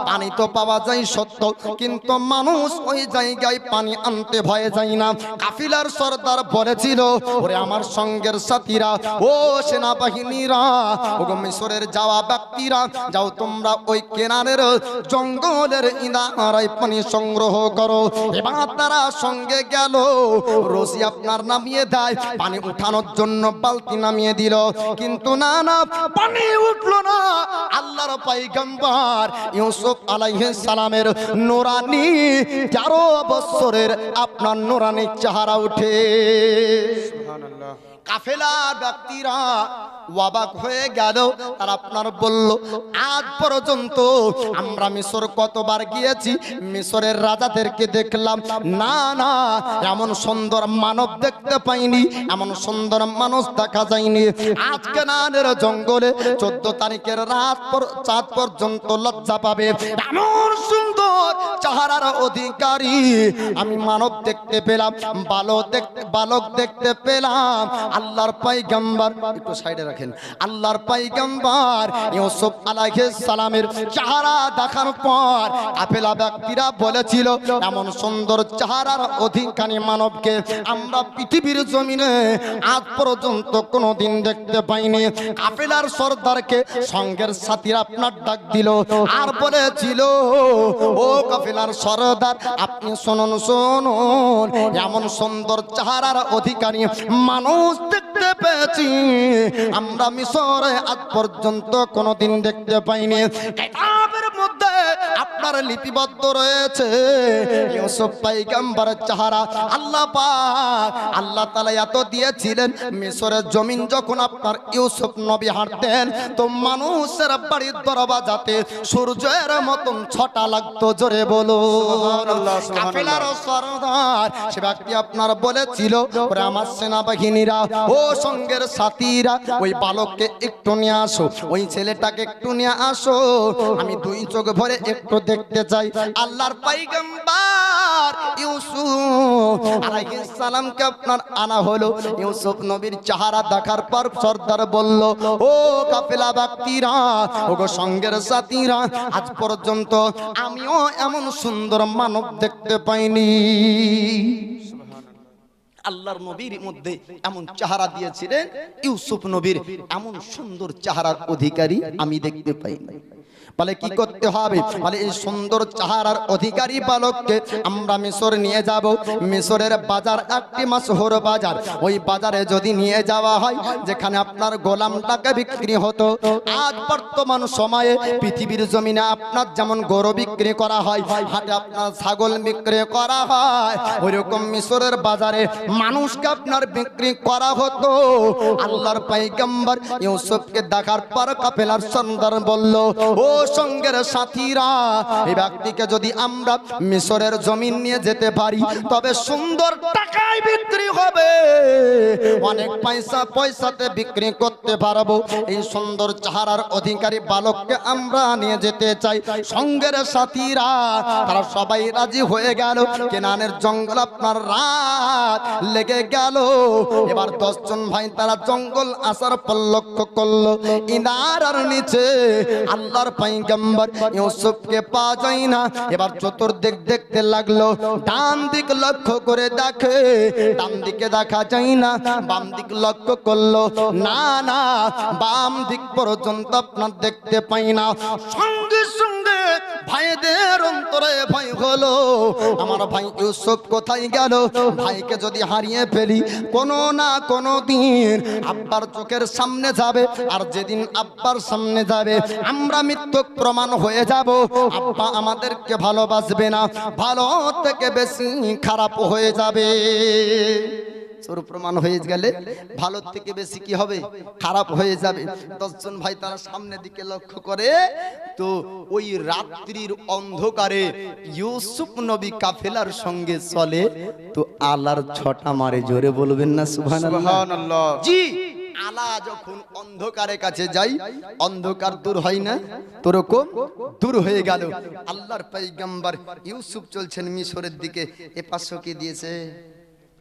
[SPEAKER 1] পানি তো পাওয়া যায় সত্য, কিন্তু মানুষ ওই জায়গায় পানি আনতে ভয়ে যায় না। কাফিলার সরদার বলেছিল, ওরে আমার সঙ্গের সাথীরা, ও সেনাবাহিনীরা, ও মিশরের যাওয়া ব্যক্তিরা, যাও তোমরা ওই কেনানের জঙ্গলের ইঁদারায় পানি সংগ্রহ করো। এবার তারা সঙ্গে গেল, রশি আপনার নামিয়ে দেয়, পানি উঠানোর জন্য বালতি নামিয়ে দিল, কিন্তু না না, পানি উঠলো না। আল্লাহর পয়গম্বর ইউসুফ আলাইহিস সালামের নূরানি 13 বছরের আপনার নূরানি চেহারা উঠে।
[SPEAKER 2] সুবহানাল্লাহ।
[SPEAKER 1] কাফেলার ব্যক্তিরা অবাক হয়ে গেল। আর আপনার বলল, আজ পর্যন্ত আমরা মিশর কতবার গিয়েছি, মিশরের রাজাদেরকে দেখলাম, না না, এমন সুন্দর মানব দেখতে পাইনি, এমন সুন্দর মানুষ দেখা যায়নি। আজকে নানের জঙ্গলে 14 তারিখের রাত চাঁদ পর্যন্ত লজ্জা পাবে এমন সুন্দর চেহারার অধিকারী আমি মানব দেখতে পেলাম, বালক দেখতে পেলাম। আল্লাহর পয়গম্বর, একটু সাইডে রাখেন, আল্লাহর পয়গম্বর ইউসুফ আলাইহিস সালামের চেহারা দেখার পর কাফেলা ব্যক্তিরা বলেছিল, এমন সুন্দর চেহারার অধিকারী মানবকে আমরা পৃথিবীর জমিনে আজ পর্যন্ত কোনোদিন দেখতে পাইনি। কাফেলার সরদারকে সঙ্গের সাথীরা আপনার ডাক দিল আর বলেছিল, ও কাফেলার সরদার, আপনি শুনুন শুনুন, এমন সুন্দর চেহারার অধিকারী মানুষ দেখতে পেয়েছি আমরা মিশরে আজ পর্যন্ত কোনোদিন দেখতে পাইনি। কিতাবের মধ্যে আপনার লিপিবদ্ধ রয়েছে ইউসুফ পয়গম্বরের চেহারা। আল্লাহ পাক, আল্লাহ তাআলা এত দিয়েছিলেন, মিশরের জমিন যখন আপনার ইউসুফ নবী হাঁটতেন তো মানুষের বাড়ির দরজাতে সূর্যের মতন ছটা লাগতো। জোরে বলো
[SPEAKER 2] সুবহানাল্লাহ,
[SPEAKER 1] কাফেলার সরদার সে ব্যক্তি আপনার বলেছিল, ওরে আমার সেনাবাহিনীরা, ও সঙ্গের সাথীরা, ওই বালককে একটু নিয়ে আসো, ওই ছেলেটাকে একটু নিয়ে আসো, আমি 2 চোখ ভরে একটু দেখতে চাই। আল্লাহর পয়গম্বর ইউসুফ আলাইহিস সালামকে আপনার আনা হলো। ইউসুফ নবীর চেহারা দেখার পর সরদার বলল, ও কাফেলা ব্যক্তিরা, ও গো সঙ্গের সাথীরা, আজ পর্যন্ত আমিও এমন সুন্দর মানব দেখতে পাইনি। আল্লাহর নবীর মধ্যে এমন চেহারা দিয়েছিলেন, ইউসুফ নবীর এমন সুন্দর চেহারার অধিকারী আমি দেখতে পাইনি। বলে কি করতে হবে, বলে এই সুন্দর চেহারার অধিকারী বালককে আমরা মিশর নিয়ে যাব। মিশরের বাজার একটি মাশহুর বাজার, ওই বাজারে যদি নিয়ে যাওয়া হয় যেখানে আপনার গোলামটাকে বিক্রি হতো। আজ বর্তমান সময়ে পৃথিবীর জমিনে আপনার যেমন গরু বিক্রি করা হয়, হাটে আপনার ছাগল বিক্রি করা হয়, ওইরকম মিশরের বাজারে মানুষকে আপনার বিক্রি করা হতো। আল্লাহর পয়গম্বর ইউসুফকে দেখার পর কাফেলার সরদার বলল, ও সঙ্গের সাথীরা, এই ব্যক্তিকে যদি আমরা মিশরের জমিন নিয়ে যেতে পারি তবে সুন্দর টাকায় বিক্রি হবে, অনেক পয়সাতে বিক্রি করতে পারবো। এই সুন্দর চেহারার অধিকারী বালককে আমরা নিয়ে যেতে চাই। সঙ্গের সাথীরা তারা সবাই রাজি হয়ে গেল। কেনানের জঙ্গল আপনার রাত লেগে গেল। এবার 10 জন ভাই তারা জঙ্গল আসার পর লক্ষ্য করলো ইনারার নিচে আল্লাহর পয়গম্বর ইউসুফকে পাওয়া যায় না। এবার চতুর্দিক দেখতে লাগলো, ডান দিক লক্ষ্য করে দেখে, ডান দিকে দেখা যায় না। বাম দিক লক্ষ্য করলো, না না, বাম দিক পর্যন্ত আপনার দেখতে পাই না। সঙ্গে সঙ্গে ভাইদের অন্তরে ভয় হলো, আমার ভাই ইউসুফ কোথায় গেল? ভাইকে যদি হারিয়ে ফেলি, কোনো না কোনো দিন আব্বার চোখের সামনে যাবে, আর যেদিন আব্বার সামনে যাবে আমরা মিথ্যক প্রমাণ হয়ে যাব। আব্বা আমাদেরকে ভালোবাসবে না, ভালো থেকে বেশি খারাপ হয়ে যাবে। চোর প্রমাণ হয়ে গেলে ভালো থেকে বেশি কি হবে? খারাপ হয়ে যাবে। 10 জন ভাই তারা সামনের দিকে লক্ষ্য করে, তো ওই রাত্রির অন্ধকারে ইউসুফ নবী কাফেলার সঙ্গে চলে, তো আলার ছটা মারে। জোরে বলবেন না সুবহানাল্লাহ?
[SPEAKER 2] সুবহানাল্লাহ।
[SPEAKER 1] জি, আলা যখন অন্ধকারের কাছে যাই, অন্ধকার দূর হয় না, তোরকম দূর হয়ে গেল। আল্লাহর পয়গম্বর ইউসুফ চলছেন মিশরের দিকে, এ পাশে কি দিয়েছে?